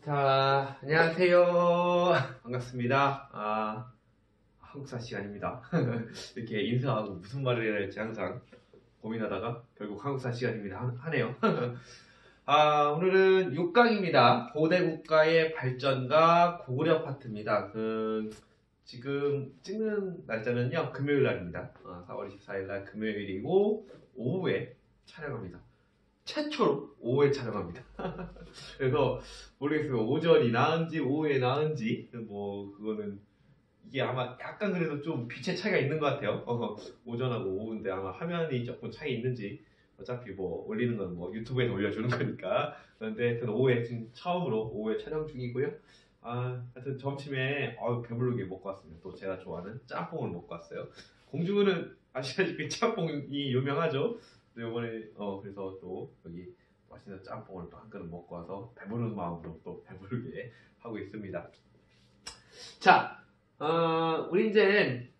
자, 안녕하세요. 반갑습니다. 한국사 시간입니다. 이렇게 인사하고 무슨 말을 해야 할지 항상 고민하다가 결국 한국사 시간입니다. 하네요. 오늘은 6강입니다. 고대 국가의 발전과 고구려 파트입니다. 지금 찍는 날짜는요, 금요일 날입니다. 4월 24일 날 금요일이고, 오후에 촬영합니다. 최초로 오후에 촬영합니다. 그래서 모르겠어요. 오전이 나은지 오후에 나은지 그거는 이게 아마 약간 그래도 좀 빛의 차이가 있는 것 같아요. 오전하고 오후인데 아마 화면이 조금 차이 있는지 어차피 올리는 건 유튜브에 올려주는 거니까. 그런데 하여튼 오후에 지금 처음으로 오후에 촬영 중이고요. 하여튼 점심에 배부르게 먹고 왔습니다. 또 제가 좋아하는 짬뽕을 먹고 왔어요. 공주는 아시다시피 짬뽕이 유명하죠. 이번에 그래서 또 여기 맛있는 짬뽕을 또 한 그릇 먹고 와서 배부른 마음으로 또 배부르게 하고 있습니다. 자, 우리 이제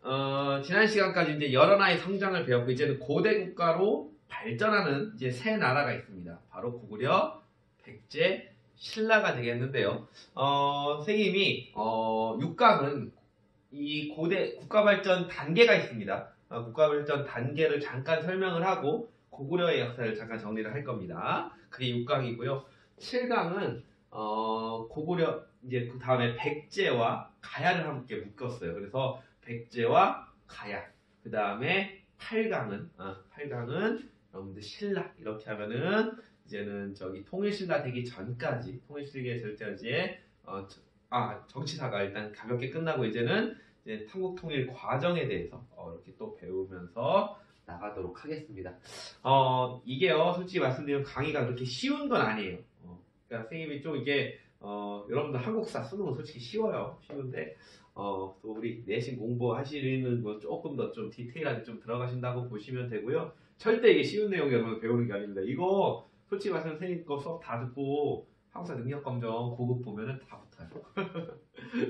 지난 시간까지 이제 여러 나라의 성장을 배웠고 이제는 고대 국가로 발전하는 이제 세 나라가 있습니다. 바로 고구려, 백제, 신라가 되겠는데요. 선생님이 6강은 이 고대 국가 발전 단계가 있습니다. 국가 발전 단계를 잠깐 설명을 하고 고구려의 역사를 잠깐 정리를 할 겁니다. 그게 6강이고요. 7강은 고구려 이제 그 다음에 백제와 가야를 함께 묶었어요. 그래서 백제와 가야. 그 다음에 8강은 여러분들 신라 이렇게 하면은 이제는 저기 통일신라 되기 전까지 통일신라 될 때까지의 정치사가 일단 가볍게 끝나고 이제는 이제 삼국 통일 과정에 대해서 이렇게 또 배우면서 나가도록 하겠습니다. 이게요, 솔직히 말씀드리면 강의가 그렇게 쉬운 건 아니에요. 그러니까 선생님이 좀 이게, 여러분들 한국사 쓰는 건 솔직히 쉬워요. 쉬운데, 또 우리 내신 공부하시는 거 조금 더 좀 디테일하게 좀 들어가신다고 보시면 되고요. 절대 이게 쉬운 내용 여러분 배우는 게 아닙니다. 이거, 솔직히 말씀드리면 선생님 거 수업 다 듣고, 한국사 능력검정 고급 보면은 다 붙어요.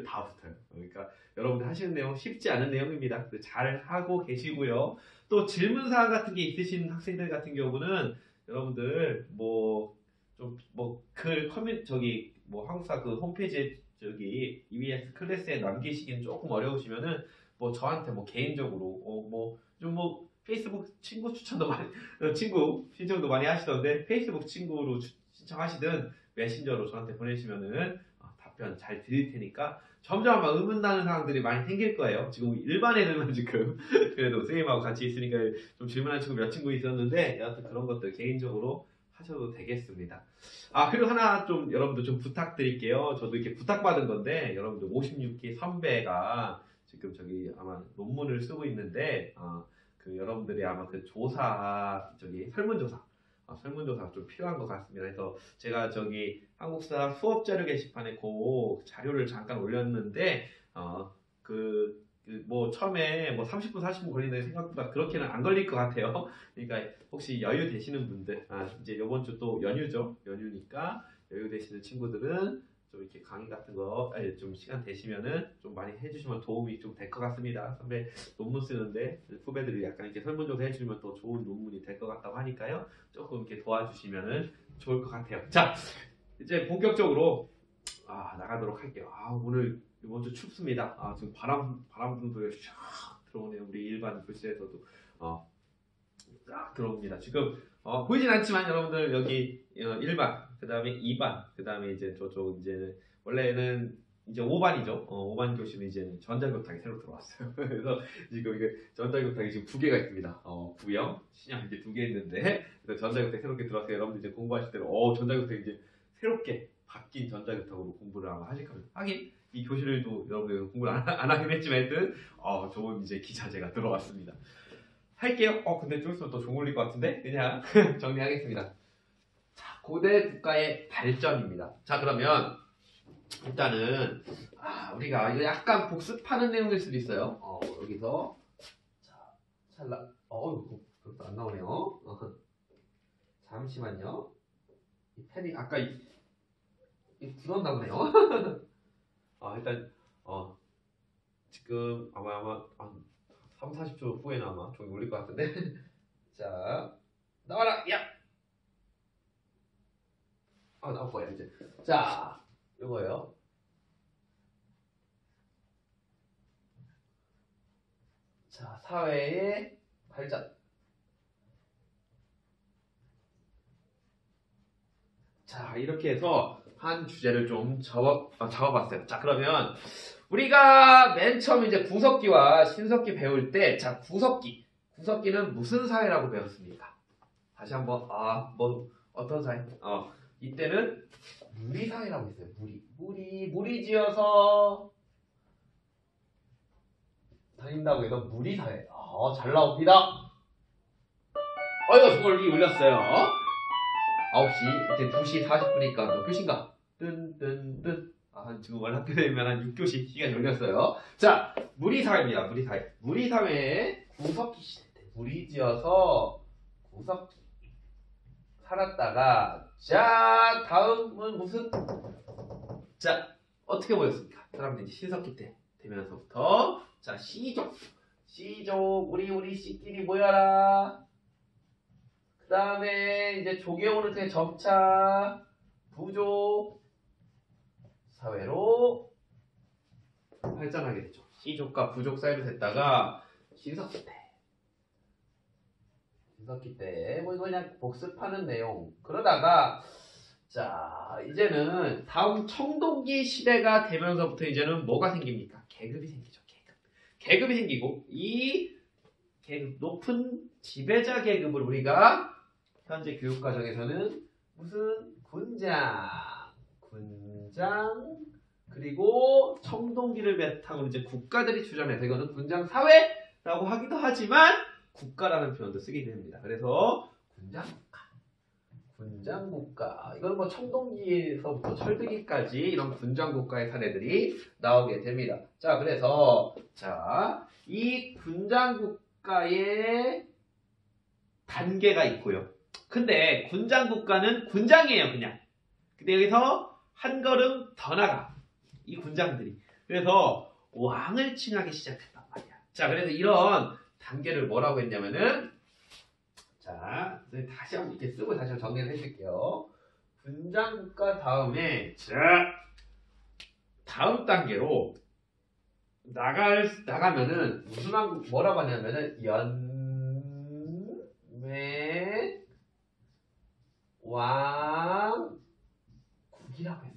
다 붙어요. 그러니까 여러분들 하시는 내용 쉽지 않은 내용입니다. 잘 하고 계시고요. 또 질문사항 같은 게 있으신 학생들 같은 경우는 여러분들 한국사 그 홈페이지에 저기 EBS 클래스에 남기시기는 조금 어려우시면은 저한테 개인적으로 페이스북 친구 추천도 많이 친구 신청도 많이 하시던데 페이스북 친구로 신청하시든 메신저로 저한테 보내시면은 답변 잘 드릴 테니까 점점 아마 의문나는 사항들이 많이 생길 거예요. 지금 일반 애들만 지금 그래도 선생님하고 같이 있으니까 좀 질문하는 친구 몇 친구 있었는데 여하튼 그런 것들 개인적으로 하셔도 되겠습니다. 그리고 하나 좀 여러분들 좀 부탁드릴게요. 저도 이렇게 부탁받은 건데 여러분들 56기 선배가 지금 저기 아마 논문을 쓰고 있는데 그 여러분들이 아마 그 조사 저기 설문조사가 좀 필요한 것 같습니다. 그래서 제가 저기 한국사 수업자료 게시판에 그 자료를 잠깐 올렸는데 처음에 30분 40분 걸리는데 생각보다 그렇게는 안 걸릴 것 같아요. 그러니까 혹시 여유 되시는 분들 이제 이번 주 또 연휴죠. 연휴니까 여유 되시는 친구들은 좀 이렇게 강의 같은 거 좀 시간 되시면은 좀 많이 해주시면 도움이 좀 될 것 같습니다. 선배 논문 쓰는데 후배들이 약간 이렇게 설문조사 해주시면 또 좋은 논문이 될 것 같다고 하니까요. 조금 이렇게 도와주시면은 좋을 것 같아요. 자, 이제 본격적으로 나가도록 할게요. 오늘 이번 주 춥습니다. 지금 바람 부는 소리가 쫙 들어오네요. 우리 일반 교실에서도 쫙 들어옵니다. 지금 보이진 않지만 여러분들 여기 1반, 그 다음에 2반, 그 다음에 이제 저쪽 이제 원래는 이제 5반이죠. 5반 교실은 이제는 전자교탁이 새로 들어왔어요. 그래서 지금 이게 전자교탁이 지금 2개가 있습니다. 구형, 신형 이제 2개 있는데 그래서 전자교탁 새롭게 들어와서 여러분들 이제 공부하실 때는 전자교탁 이제 새롭게 바뀐 전자교탁으로 공부를 아마 하실 겁니다. 하긴 이 교실도 여러분들 공부를 안 하긴 했지만 하여튼 좋은 이제 기자재가 들어왔습니다. 할게요. 근데 좀 있으면 또 종 올릴 것 같은데 그냥 정리하겠습니다. 자, 고대 국가의 발전입니다. 자, 그러면 일단은 우리가 이거 약간 복습하는 내용일 수도 있어요. 여기서 찰나 그것도 안 나오네요. 잠시만요. 이 펜이 아까 굳었나 보네요. 일단 지금 아마 3, 40초 후에는 아마 종이 올릴 것 같은데. 자, 나와라! 야! 나올 거야, 이제. 자, 이거예요. 자, 사회의 발전. 자, 이렇게 해서 한 주제를 좀 잡아봤어요. 자, 그러면 우리가 맨 처음 이제 구석기와 신석기 배울 때, 자, 구석기는 무슨 사회라고 배웠습니까? 다시 한번, 어떤 사회? 이때는 무리 사회라고 했어요. 무리 지어서 다닌다고 해서 무리 사회. 잘 나옵니다. 저걸 올렸어요. 9시, 이제 2시 40분이니까 몇 교시인가? 뜬뜬뜬. 지금 월 학교 되면 한 6교시 시간이 걸렸어요. 자, 무리사회입니다. 무리사회. 무리사회의 구석기 시대 때 무리지어서 구석기 살았다가, 자, 다음은 무슨? 자, 어떻게 보였습니까? 사람들이 신석기 때 되면서부터, 자, 시족, 우리 씨끼리 모여라. 그 다음에 이제 조개 오는 때 점차 부족 사회로 발전하게 되죠. 시족과 부족 사이로 됐다가 신석기 때 뭐 이거 그냥 복습하는 내용. 그러다가 자, 이제는 다음 청동기 시대가 되면서부터 이제는 뭐가 생깁니까? 계급이 생기죠. 계급이 생기고, 이 계급, 높은 지배자 계급을 우리가 현재 교육과정에서는 무슨 군장, 그리고 청동기를 바탕으로 이제 국가들이 주장해서 이거는 군장 사회라고 하기도 하지만 국가라는 표현도 쓰게 됩니다. 그래서 군장국가. 이건 뭐 청동기에서부터 철들기까지 이런 군장국가의 사례들이 나오게 됩니다. 자, 그래서 이 군장국가의 단계가 있고요. 근데 군장국가는 군장이에요, 그냥. 근데 여기서 한 걸음 더 나가. 이 군장들이. 그래서 왕을 칭하기 시작했단 말이야. 자, 그래서 이런 단계를 뭐라고 했냐면은, 자, 다시 한번 이렇게 쓰고 다시 한번 정리를 해줄게요. 군장국가 다음에, 자, 다음 단계로 나가면은, 뭐라고 하냐면은, 연맹왕국이라고 했어요.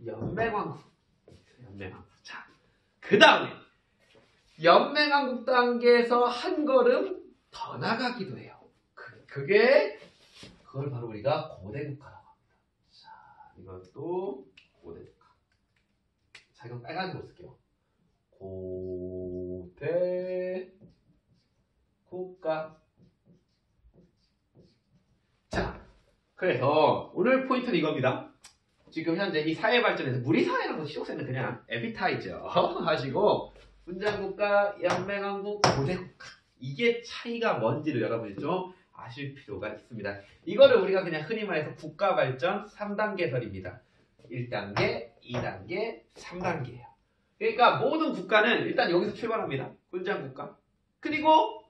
연맹왕국. 자, 그 다음에 연맹왕국 단계에서 한 걸음 더 나가기도 해요. 그걸 바로 우리가 고대국가라고 합니다. 자, 이것도 고대국가. 자, 이건 빨간색으로 쓸게요. 고대국가. 자, 그래서 오늘 포인트는 이겁니다. 지금 현재 이 사회 발전에서 무리사회라는 거 시족생은 그냥 에피타이저 하시고, 군장국가, 연맹왕국, 고대국가, 이게 차이가 뭔지를 여러분이 좀 아실 필요가 있습니다. 이거를 우리가 그냥 흔히 말해서 국가발전 3단계설입니다. 1단계, 2단계, 3단계예요. 그러니까 모든 국가는 일단 여기서 출발합니다. 군장국가. 그리고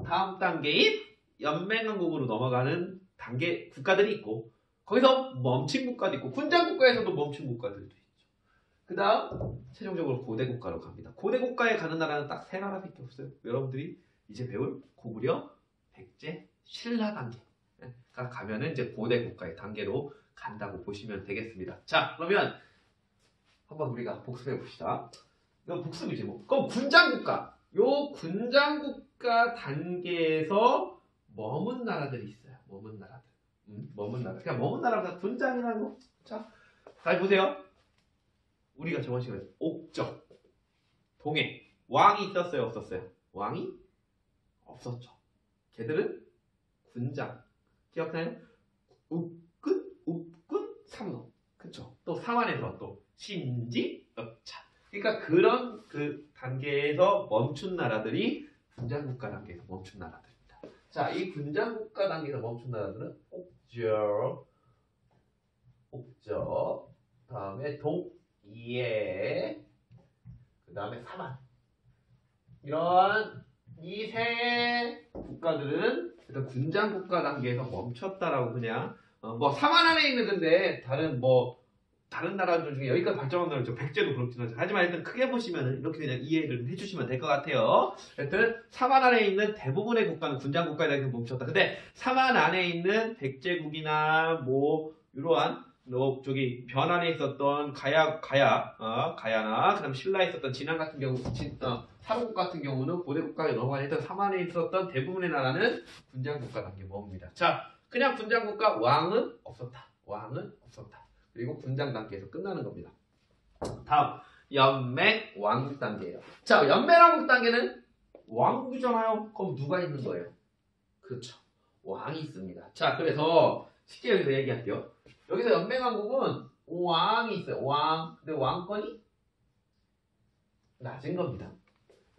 다음 단계인 연맹왕국으로 넘어가는 국가들이 있고, 거기서 멈춘 국가도 있고, 군장국가에서도 멈춘 국가들도 있죠. 그 다음 최종적으로 고대국가로 갑니다. 고대국가에 가는 나라는 딱 3나라밖에 없어요. 여러분들이 이제 배울 고구려, 백제, 신라 단계가 가면은 이제 고대국가의 단계로 간다고 보시면 되겠습니다. 자, 그러면 한번 우리가 복습해 봅시다. 이건 복습이지 뭐. 그럼 군장국가. 요 군장국가 단계에서 머문 나라들이 있어요. 머문 나라들. 그냥 머문 나라보다 군장이라는 거. 자, 잘 보세요. 우리가 저번 시간에 옥정, 동해, 왕이 있었어요, 없었어요? 왕이 없었죠. 걔들은 군장. 기억나요? 욱군, 삼노. 그쵸? 또 상안에서 또 신지, 업차. 그러니까 그런 그 단계에서 멈춘 나라들이 군장국가 단계에서 멈춘 나라들입니다. 자, 이 군장국가 단계에서 멈춘 나라들은 옥저, 다음에 동예, 그 다음에 사만. 이런 이 세 국가들은 일단 군장국가 단계에서 멈췄다라고 그냥 뭐 사만 안에 있는 근데 다른 뭐 다른 나라들 중에 여기까지 발전한 나라 백제도 그렇긴 하죠. 하지만 일단 크게 보시면 이렇게 그냥 이해를 해주시면 될 것 같아요. 하여튼 사만 안에 있는 대부분의 국가는 군장 국가에 대해서 멈췄다. 근데 사만 안에 있는 백제국이나 뭐 이러한 저기 변 안에 있었던 가야나 그다음 신라에 있었던 진안 같은 경우 사로국 같은 경우는 고대 국가에 넘어가 있던 사만에 있었던 대부분의 나라는 군장 국가 단계 머뭅니다. 자, 그냥 군장 국가 왕은 없었다. 왕은 없었다. 그리고 군장 단계에서 끝나는 겁니다. 다음 연맹 왕국 단계예요. 자, 연맹 왕국 단계는 왕국이잖아요. 그럼 누가 있는 거예요? 그렇죠. 왕이 있습니다. 자, 그래서 쉽게 여기서 얘기할게요. 여기서 연맹 왕국은 왕이 있어요. 왕. 근데 왕권이 낮은 겁니다.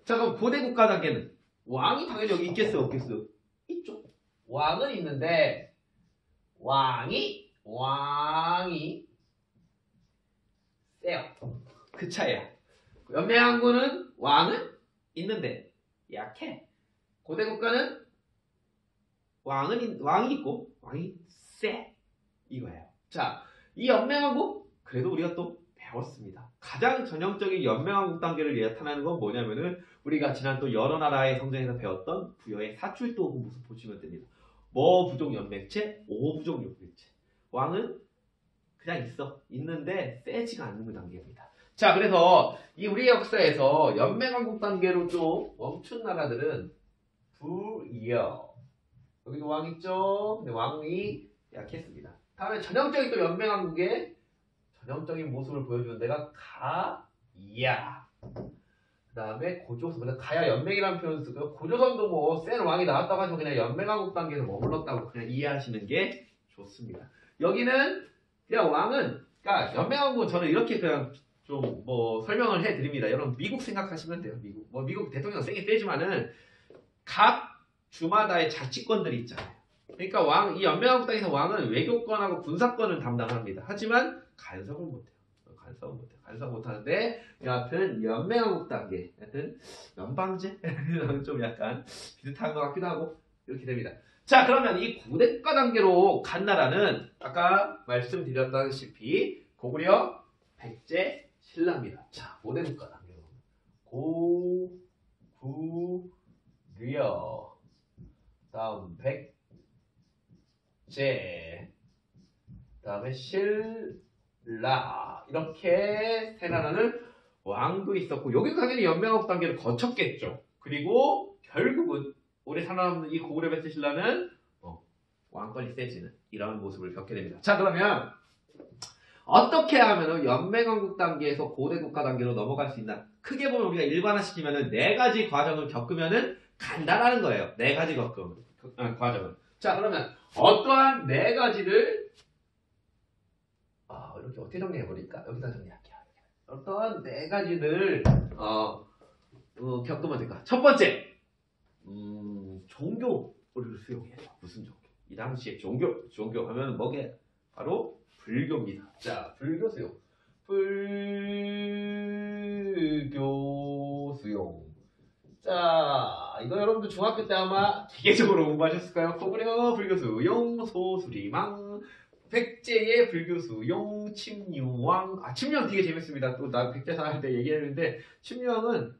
자, 그럼 고대 국가 단계는 왕이 당연히 여기 있겠어요, 없겠어요? 있죠. 왕은 있는데 왕이 세요. 그 차이야. 연맹 왕국은 왕은 있는데 약해. 고대 국가는 왕이 있고 왕이 세. 이거예요. 자, 이 연맹왕국 그래도 우리가 또 배웠습니다. 가장 전형적인 연맹왕국 단계를 나타내는 건 뭐냐면은 우리가 지난 또 여러 나라의 성전에서 배웠던 부여의 사출도구 모습 보시면 됩니다. 뭐 부족 연맹체, 오 부족 연맹체. 왕은 그냥 있는데 세지가 않는 단계입니다. 자, 그래서 이 우리 역사에서 연맹왕국 단계로 좀 멈춘 나라들은 부여. 여기도 왕 있죠? 근데 왕이 약했습니다. 다음에 전형적인 또 연맹왕국의 전형적인 모습을 보여주는 데가 가야. 그 다음에 고조선. 가야 연맹이라는 표현을 쓰고요. 고조선도 뭐 센 왕이 나왔다고 하지만 그냥 연맹왕국 단계에서 머물렀다고 그냥 이해하시는 게 좋습니다. 여기는 그냥 왕은, 그러니까 연맹왕국은 저는 이렇게 그냥 좀 뭐 설명을 해드립니다. 여러분 미국 생각하시면 돼요. 미국 대통령 세게 세지만은 각 주마다의 자치권들이 있잖아요. 그러니까 이 연맹왕국 땅에서 왕은 외교권하고 군사권을 담당합니다. 하지만 간섭을 못해요. 간섭 못하는데 여하튼 연맹왕국 단계, 여하튼 연방제 좀 약간 비슷한 것 같기도 하고 이렇게 됩니다. 자, 그러면 이 고대국가 단계로 간 나라는 아까 말씀드렸다시피 고구려, 백제, 신라입니다. 자, 고대국가 단계로 고구려, 다음 백제, 다음에 신라, 이렇게 세 나라는 왕도 있었고 여기도 당연히 연맹왕국 단계를 거쳤겠죠. 그리고 결국은 오래 살아남는 이 고구려, 백제, 신라는 왕권이 세지는 이런 모습을 겪게 됩니다. 자, 그러면 어떻게 하면 연맹왕국 단계에서 고대국가 단계로 넘어갈 수 있나? 크게 보면 우리가 일반화시키면 네 가지 과정을 겪으면 간다라는 거예요. 네 가지 과정을. 자, 그러면 어떠한 네 가지를 이렇게 어떻게 정리해버릴까? 여기다 정리할게요. 어떠한 네 가지를 겪으면 될까? 첫 번째, 종교를 수용해야죠. 무슨 종교? 이 당시에 종교 하면 뭐게? 바로 불교입니다. 자, 불교 수용. 불교 수용. 자, 이거 여러분들 중학교 때 아마 기계적으로 공부하셨을까요? 고구려 불교 수용, 소수리망, 백제의 불교 수용, 침유왕. 침유왕 되게 재밌습니다. 또 나 백제사 할 때 얘기했는데 침유왕은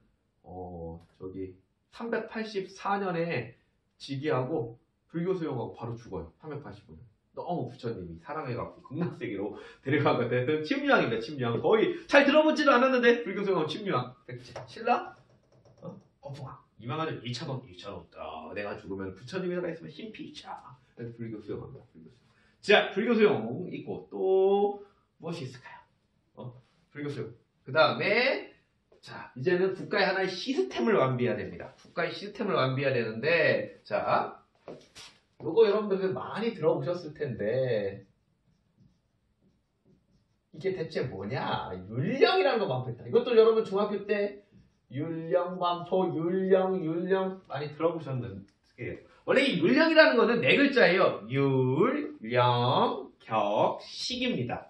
저기 384년에 즉위하고 불교 수용하고 바로 죽어요. 385년. 너무 부처님이 사랑해갖고 극락세계로 데려간 것 같아요. 침유왕입니다. 침유왕. 거의 잘 들어보지도 않았는데 불교 수용하고 침유왕. 백제. 신라? 허풍왕. 이망하는 2차원. 내가 죽으면 부처님이라고 했으면 힘피차. 불교 수용합니다. 불교 수용. 자, 불교 수용 있고 또 무엇이 있을까요? 불교 수용. 그 다음에 자, 이제는 국가의 하나의 시스템을 완비해야 됩니다. 국가의 시스템을 완비해야 되는데, 자, 요거 여러분들 많이 들어보셨을 텐데, 이게 대체 뭐냐? 율령이라는 거 많고 있다. 이것도 여러분 중학교 때 율령, 반포, 율령 많이 들어보셨는데, 원래 이 율령이라는 거는 네 글자예요. 율령, 격, 식입니다.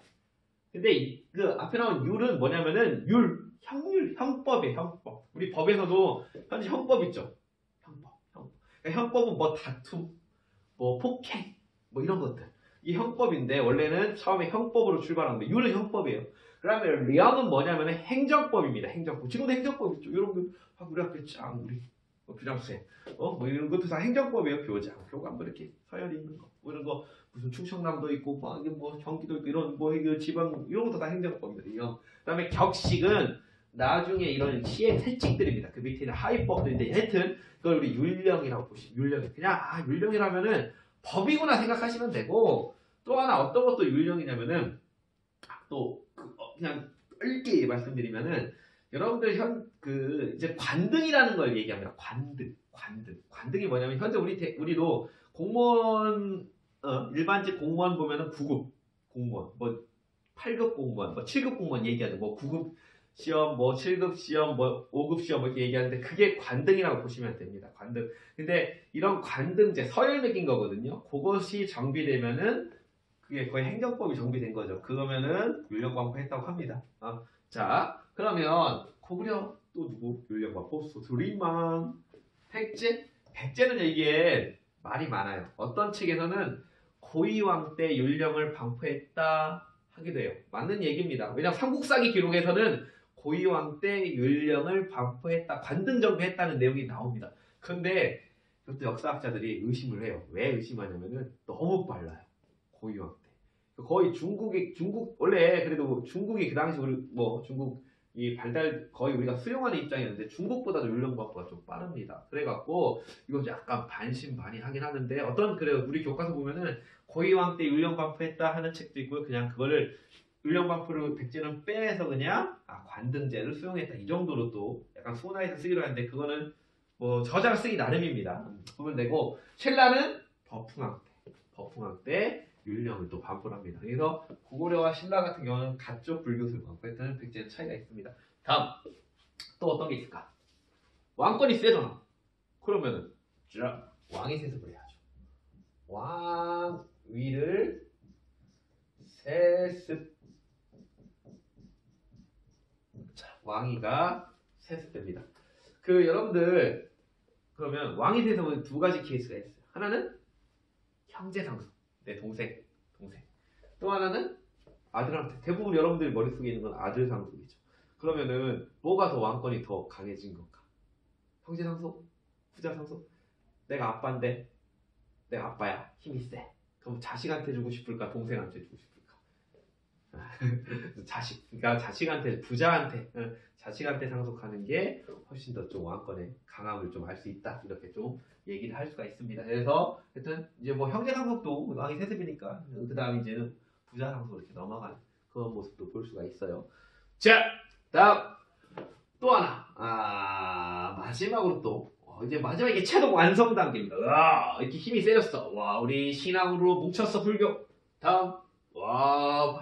근데 그 앞에 나온 율은 뭐냐면은 형법이에요, 형법. 우리 법에서도 현재 형법 있죠. 형법. 그러니까 형법은 뭐 다툼, 뭐 폭행, 뭐 이런 것들. 이 형법인데 원래는 처음에 형법으로 출발하는데 유는 형법이에요. 그러면 령은 뭐냐면 행정법입니다. 행정법. 지금도 행정법 있죠. 여러분들 우리 학교에 짱 우리 교장쌤 뭐 이런 것도 다 행정법이에요. 교장, 교감 뭐 이렇게 서열이 있는 거, 뭐 이런 거 무슨 충청남도 있고 뭐 경기도 있고 이런 뭐 지방 이런 것도 다 행정법이거든요. 그다음에 격식은 나중에 이런 시행 세칙들입니다. 그 밑에는 하위법들인데 하여튼 그걸 우리 율령이라고 보시면 율령 그냥 율령이라면은 법이구나 생각하시면 되고 또 하나 어떤 것도 율령이냐면은 또 그냥 짧게 말씀드리면은 여러분들 이제 관등이라는 걸 얘기합니다. 관등이 뭐냐면 현재 우리도 공무원 일반직 공무원 보면은 9급 공무원, 뭐 8급 공무원, 뭐 7급 공무원 얘기하죠. 뭐 9급 시험, 뭐 7급 시험, 뭐 5급 시험 이렇게 얘기하는데 그게 관등이라고 보시면 됩니다. 관등. 근데 이런 관등제 서열 매긴 거거든요. 그것이 정비되면은 그게 거의 행정법이 정비된 거죠. 그러면은 율령관포했다고 합니다. 자, 그러면 고구려 또 누구? 율령관포, 소수리만, 백제? 백제는 이게 말이 많아요. 어떤 책에서는 고이왕 때 율령을 반포했다 하기도 해요. 맞는 얘기입니다. 왜냐하면 삼국사기 기록에서는 고이왕 때 율령을 반포했다, 관등정비했다는 내용이 나옵니다. 그런데 그것도 역사학자들이 의심을 해요. 왜 의심하냐면은 너무 빨라요. 고이왕 때. 거의 중국 원래 그래도 중국이 그 당시 중국이 발달 거의 우리가 수용하는 입장이었는데 중국보다도 율령반포가 좀 빠릅니다. 그래갖고 이건 약간 반신반의하긴 하는데 우리 교과서 보면은 고이왕 때 율령반포했다 하는 책도 있고요. 그냥 그거를 율령반포를 백제는 빼서 그냥 관등제를 수용했다 이 정도로 또 약간 순화해서 쓰기로 하는데 그거는 뭐 저자가 쓰기 나름입니다. 보면 되고 신라는 버풍왕 때 율령을 또 반포를 합니다. 그래서 고구려와 신라 같은 경우는 가쪽 불교술 반포했다는 백제는 차이가 있습니다. 다음 또 어떤 게 있을까? 왕권이 세잖아. 그러면은 왕이 세습을 해야죠. 왕위를 세습. 자, 왕위가 세습됩니다. 여러분들 그러면 왕위 세습은 두 가지 케이스가 있어요. 하나는 형제 상속. 내 동생. 또 하나는 아들한테. 대부분 여러분들 머릿속에 있는 건 아들 상속이죠. 그러면은 뭐가 더 왕권이 더 강해진 건가? 형제 상속? 후자 상속? 내가 아빠인데 내가 아빠야. 힘이 세. 그럼 자식한테 주고 싶을까? 동생한테 주고 싶을까? 그러니까 자식한테 상속하는 게 훨씬 더 좀 왕권의 강함을 좀 알 수 있다. 이렇게 좀 얘기를 할 수가 있습니다. 그래서 하여튼 이제 뭐 형제 상속도 왕이 세습이니까 그 다음 이제는 부자 상속으로 이렇게 넘어가는 그런 모습도 볼 수가 있어요. 자, 다음 또 하나. 마지막으로 또 이제 마지막 이게 최종 완성 단계입니다. 와, 이렇게 힘이 세졌어. 와, 우리 신앙으로 뭉쳤어 불교. 다음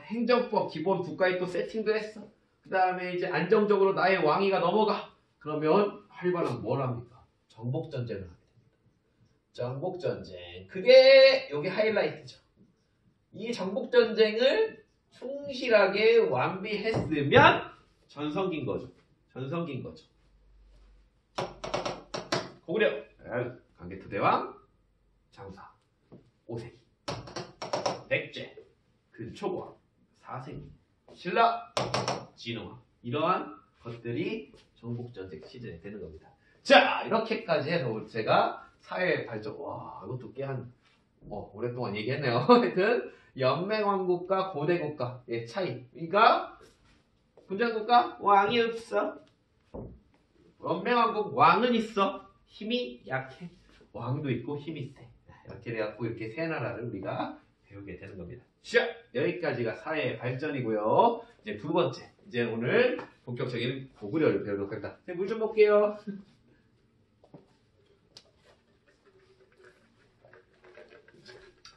행정법 기본 국가에 또 세팅도 했어. 그 다음에 이제 안정적으로 나의 왕위가 넘어가. 그러면 활발한 뭘 합니까? 정복전쟁을 하게 됩니다. 정복전쟁. 그게 여기 하이라이트죠. 이 정복전쟁을 충실하게 완비했으면 전성기인 거죠. 고구려 강개토대왕 장사 5세기 백제 근초고왕 4세기 신라 진흥왕 이러한 것들이 정복전쟁 시즌에 되는 겁니다. 자, 이렇게까지 해서 제가 사회 발전 이것도 꽤 오랫동안 얘기했네요. 하여튼 연맹왕국과 고대국가의 차이. 그러니까 분전국가 왕이 없어. 연맹왕국 왕은 있어. 힘이 약해. 왕도 있고 힘이 세. 이렇게 돼갖고 이렇게 세 나라를 우리가 배우게 되는 겁니다. 자, 여기까지가 사회의 발전이고요. 이제 두 번째, 이제 오늘 본격적인 고구려를 배우도록 하겠다. 물 좀 먹게요.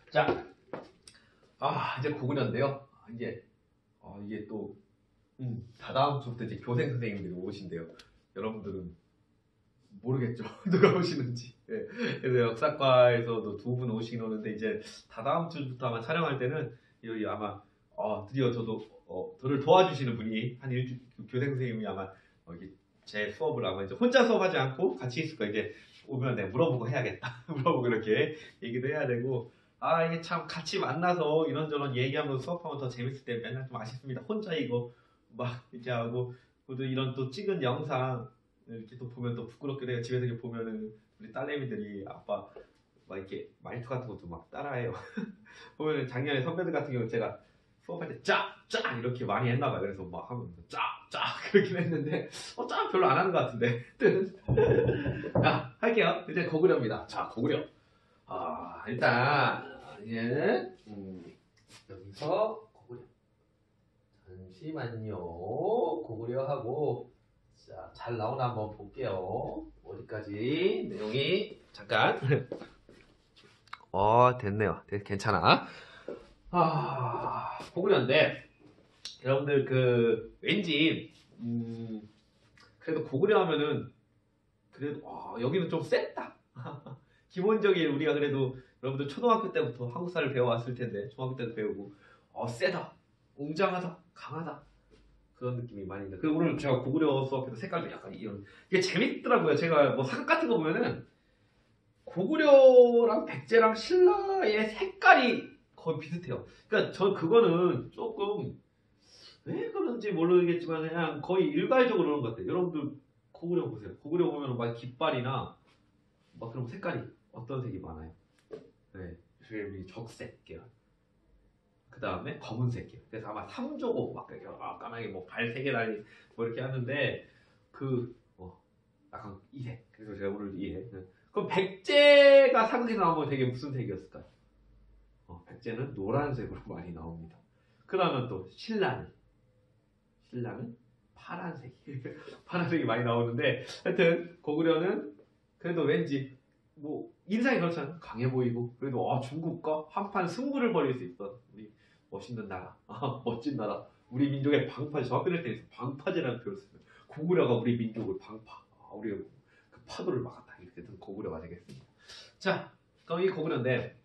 자, 이제 고구려인데요. 이게 또 다다음 주부터 이제 교생 선생님들이 오신대요. 여러분들은 모르겠죠. 누가 오시는지. 네. 그래서 역사과에서도 두 분 오시긴 오는데 이제 다다음 주부터 아마 촬영할 때는 여기 아마 드디어 저를 도와주시는 분이 한 일주 교생 선생님이 아마 제 수업을 아마 이제 혼자 수업하지 않고 같이 있을 거예요. 이제 오면 내가 물어보고 해야겠다. 물어보고 이렇게 얘기도 해야 되고 아 이게 참 같이 만나서 이런저런 얘기하면서 수업하면 더 재밌을 때 맨날 좀 아쉽습니다. 혼자 이거 막 이렇게 하고 또 이런 또 찍은 영상 이렇게 또 보면 또 부끄럽게 내가 집에서 이렇게 보면은 우리 딸내미들이 아빠 막 이렇게 말투 같은 것도 막 따라해요. 보면은 작년에 선배들 같은 경우 제가 수업할 때 짜! 짜! 이렇게 많이 했나 봐요. 그래서 막 하면 짜! 짜! 그렇긴 했는데 짜! 별로 안 하는 것 같은데 자 할게요. 이제 고구려입니다. 자 고구려 일단 얘는 여기서 고구려 잠시만요. 고구려 하고 자, 잘 나오나 한번 볼게요. 어디까지 내용이 잠깐 됐네요. 괜찮아. 고구려인데 여러분들 그 왠지 그래도 고구려 하면은 그래도 여기는 좀 셌다. 기본적인 우리가 그래도 여러분들 초등학교 때부터 한국사를 배워왔을 텐데 중학교 때도 배우고 세다, 웅장하다, 강하다 그런 느낌이 많이 있는데 그리고 오늘 제가 고구려 수업해서 색깔도 약간 이런 이게 재밌더라고요. 제가 뭐 사극 같은 거 보면은 고구려랑 백제랑 신라의 색깔이 거의 비슷해요. 그러니까 전 그거는 조금 왜 그런지 모르겠지만 그냥 거의 일괄적으로 그런 것 같아요. 여러분들 고구려 보세요. 고구려 보면 막 깃발이나 막 그런 색깔이 어떤 색이 많아요? 네, 우리 적색 계열. 그 다음에 검은색 계열. 그래서 아마 삼조고 막 이렇게 까마귀 뭐 발색이 달리 뭐 이렇게 하는데 약간 이색. 그래서 제가 오늘 이해. 그럼 백제가 사극에 나오면 되게 무슨 색이었을까요? 백제는 노란색으로 많이 나옵니다. 그러면 또 신라는 파란색. 파란색이 많이 나오는데 하여튼 고구려는 그래도 왠지 뭐 인상이 그렇잖아요. 강해 보이고 그래도 중국과 한판 승부를 벌일 수 있어. 우리 멋있는 나라, 멋진 나라. 우리 민족의 방파제. 저 학교 다닐 때 방파제라는 표현을 썼어요. 고구려가 우리 민족을 방파. 우리가 그 파도를 막았다. 이렇게 든 고구려가 되겠습니다. 자, 그럼 이 고구려인데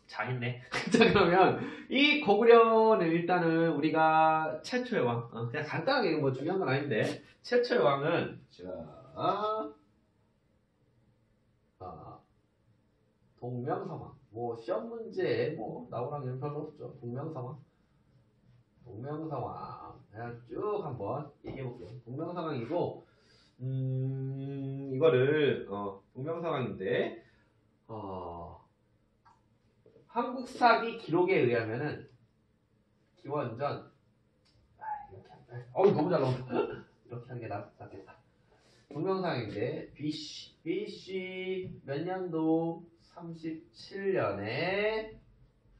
자 있네. 자 그러면 이 고구려는 일단은 우리가 최초의 왕. 그냥 간단하게 뭐 중요한 건 아닌데 최초의 왕은 동명성왕. 뭐 시험 문제 뭐 나오라는 게 별로 없죠. 동명성왕. 그냥 쭉 한번 얘기해 볼게요. 동명성왕이고 이거를 동명성왕인데 한국사기 기록에 의하면은 기원전 이렇게 너무 잘 나온다. 이렇게 하는 게 낫겠다. 동명상인데 BC 몇 년도 37년에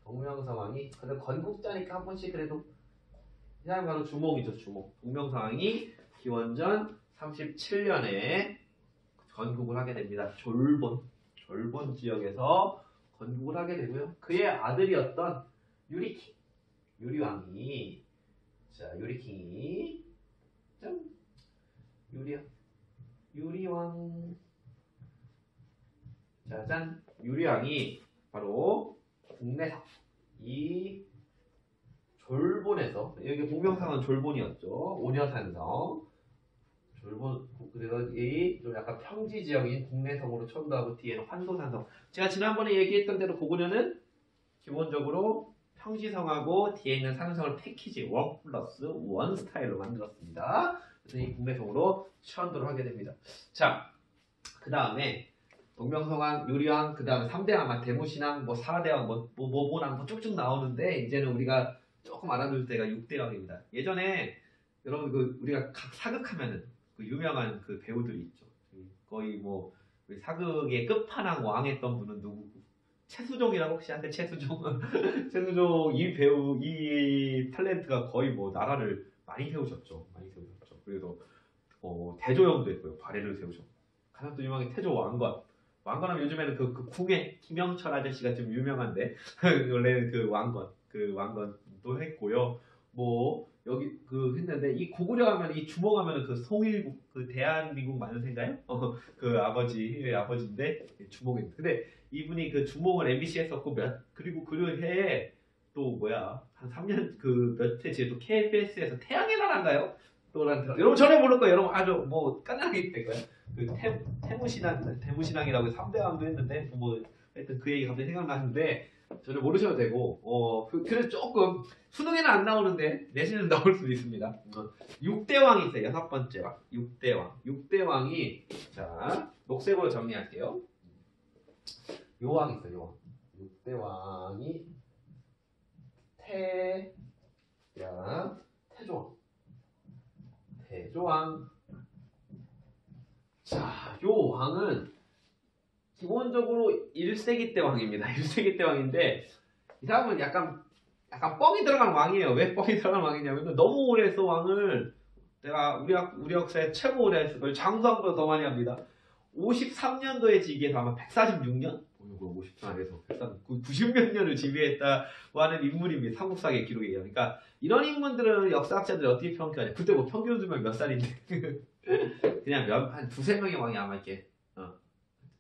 동명상황이 그래도 건국자니까 한 번씩 그래도 이 사람 바로 주목이죠. 주목. 동명상황이 기원전 37년에 건국을 하게 됩니다. 졸본 지역에서 건국을 하게 되고요. 그의 아들이었던 유리왕이 유리왕 짜잔 유리왕이 바로 국내성 이 졸본에서 여기 동명상은 졸본이었죠. 오녀산성 졸본 그래서 이 좀 약간 평지 지역인 국내성으로 첨부하고 뒤에는 환도산성. 제가 지난번에 얘기했던 대로 고구려는 기본적으로 평지성하고 뒤에 있는 산성을 패키지 1+1 스타일로 만들었습니다. 그래서 이 국내성으로 시원도를 하게 됩니다. 자, 그 다음에 동명성왕, 유리왕, 그 다음에 3대왕, 대무신왕, 뭐 4대왕, 모본왕 뭐 쭉쭉 나오는데 이제는 우리가 조금 알아둘 때가 6대왕입니다. 예전에 여러분 우리가 사극하면은 그 유명한 그 배우들이 있죠. 거의 뭐 우리 사극의 끝판왕 왕했던 분은 누구고? 최수종이라고 혹시 아세요? 최수종 이 배우 이 탤런트가 거의 뭐 나라를 많이 세우셨죠. 그래도 대조영도 했고요. 발해를 세우셨고 가장 또 유명한 태조 왕건. 왕건하면 요즘에는 그 궁예 김영철 아저씨가 좀 유명한데 원래는 그 왕건도 했고요. 뭐 여기 했는데 이 고구려 하면 이 주목하면 그 송일국 그 대한민국 만세인가요? 그 아버지인데 주목입니다. 근데 이분이 그 주목을 MBC 했었고 그리고 그 해에 또 한 3년 그 몇 해 뒤에 또 KBS에서 태양의 나라인가요? 여러분 전혀 모를 거예요. 여러분 아주 뭐 까나게 될 거예요. 그 대무신앙이라고 3대왕도 했는데 뭐 하여튼 그 얘기 갑자기 생각나는데 전혀 모르셔도 되고, 그래서 조금, 수능에는 안 나오는데, 내신은 나올 수도 있습니다. 6대왕이 있어요, 6번째 왕. 6대왕. 6대왕이, 자, 녹색으로 정리할게요. 요 왕 있어요, 요 왕. 6대왕이, 태조왕. 태조왕. 자, 요 왕은, 기본적으로 1세기 때 왕입니다. 1세기 때 왕인데 이 사람은 약간 뻥이 들어간 왕이에요. 왜 뻥이 들어간 왕이냐면 너무 오래 했어 왕을. 내가 우리 역사에 최고 오래 했을 걸 장수왕보다 더 많이 합니다. 53년도에 지기해서 아마 146년? 54에서 90몇 년을 지배했다고 하는 인물입니다. 삼국사의 기록이에요. 그러니까 이런 인물들은 역사학자들이 어떻게 평가하냐. 그때 뭐 평균 수명 몇 살인데 그냥 한 두세 명의 왕이 아마 이렇게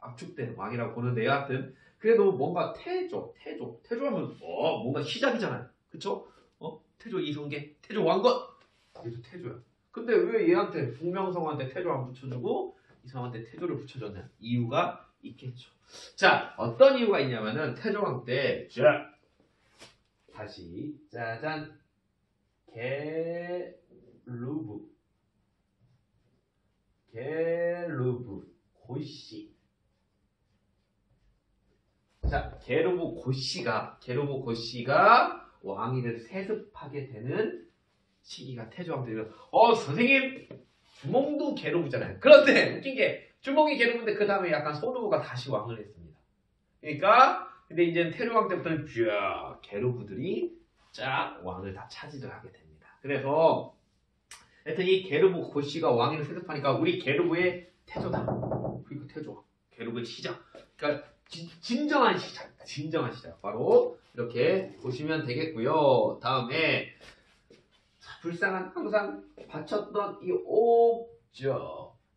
압축된 왕이라고 보는데 여하튼 그래도 뭔가 태조하면 뭔가 시작이잖아요. 그쵸? 태조 이성계, 태조 왕건 얘도 태조야. 근데 왜 얘한테 북명성한테 태조 안 붙여주고 이 사람한테 태조를 붙여줬냐? 이유가 있겠죠. 자, 어떤 이유가 있냐면은 태조왕 때 다시 짜잔 게르브 고씨. 자, 게르브 고씨가 왕위를 세습하게 되는 시기가 태조왕 때예요. 선생님 주몽도 게르브잖아요. 그런데 웃긴 게 주몽이 게르브인데 그 다음에 약간 손후보가 다시 왕을 했습니다. 그러니까 근데 이제 태조왕 때부터는 게르브들이 쫙 왕을 다 차지를 하게 됩니다. 그래서 하여튼 이 게르브 고씨가 왕위를 세습하니까 우리 게르브의 태조다. 그리고 태조왕 게르브의 시작. 그러니까 진정한 시작. 바로 이렇게 보시면 되겠고요. 다음에 불상은 항상 바쳤던 이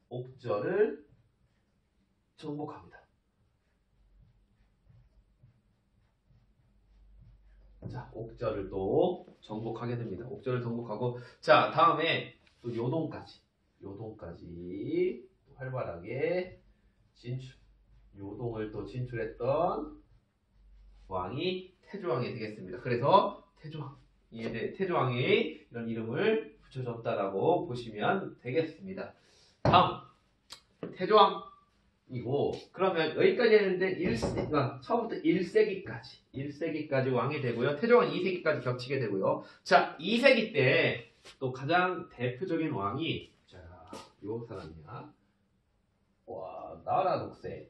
옥저를 정복합니다. 자, 옥저를 또 정복하게 됩니다. 옥저를 정복하고 자, 다음에 또 요동까지 활발하게 진출. 요동을 또 진출했던 왕이 태조왕이 되겠습니다. 그래서 태조왕이 이런 이름을 붙여줬다라고 보시면 되겠습니다. 다음 태조왕이고 그러면 여기까지 했는데 처음부터 1세기까지 왕이 되고요. 태조왕 2세기까지 겹치게 되고요. 자, 2세기 때 또 가장 대표적인 왕이 요 사람이야. 나라 독세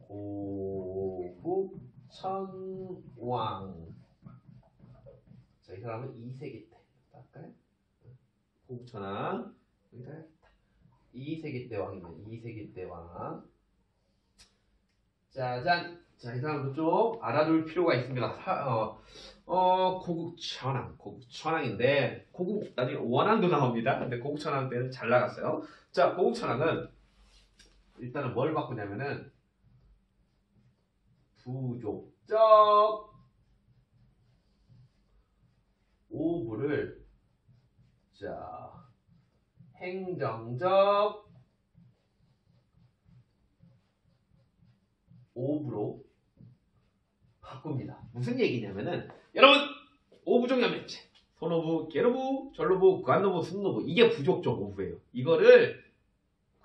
고국천왕. 자, 이 사람은 2세기 때. 할까요? 고국천왕. 2세기 때 왕입니다. 2세기 때 왕. 짜잔. 자, 이 사람도 좀 알아둘 필요가 있습니다. 고국천왕인데, 나중에 원왕도 나옵니다. 근데 고국천왕 때는 잘 나갔어요. 자, 고국천왕은 일단은 뭘 바꾸냐면은, 부족적 오부를 행정적 오부로 바꿉니다. 무슨 얘기냐면은 여러분 오부종연맹제 손오부, 계로부, 전로부, 관노부, 순노부 이게 부족적 오부예요. 이거를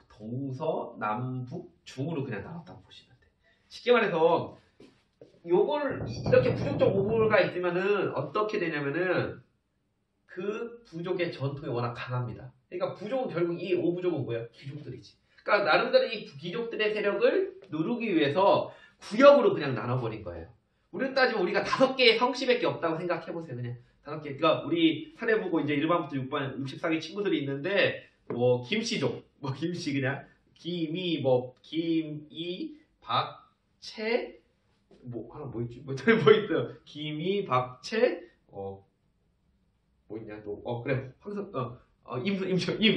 동서남북 중으로 그냥 나눴다고 보시면 돼요. 쉽게 말해서 요걸 이렇게 부족적 오부가 있으면은 어떻게 되냐면은 그 부족의 전통이 워낙 강합니다. 그러니까 부족은 결국 이 오부족은 뭐야? 귀족들이지. 그러니까 나름대로 이 귀족들의 세력을 누르기 위해서 구역으로 그냥 나눠버린 거예요. 우리는 따지면 우리가 5개의 성씨밖에 없다고 생각해보세요. 그냥 5개. 그러니까 우리 사례보고 이제 1반부터 6반 64개 친구들이 있는데 뭐 김씨족, 김씨 그냥 김이 김이 박채 하나 뭐 있지? 뭐 있어요? 김이 박채 뭐 있냐 또 그래 항상 임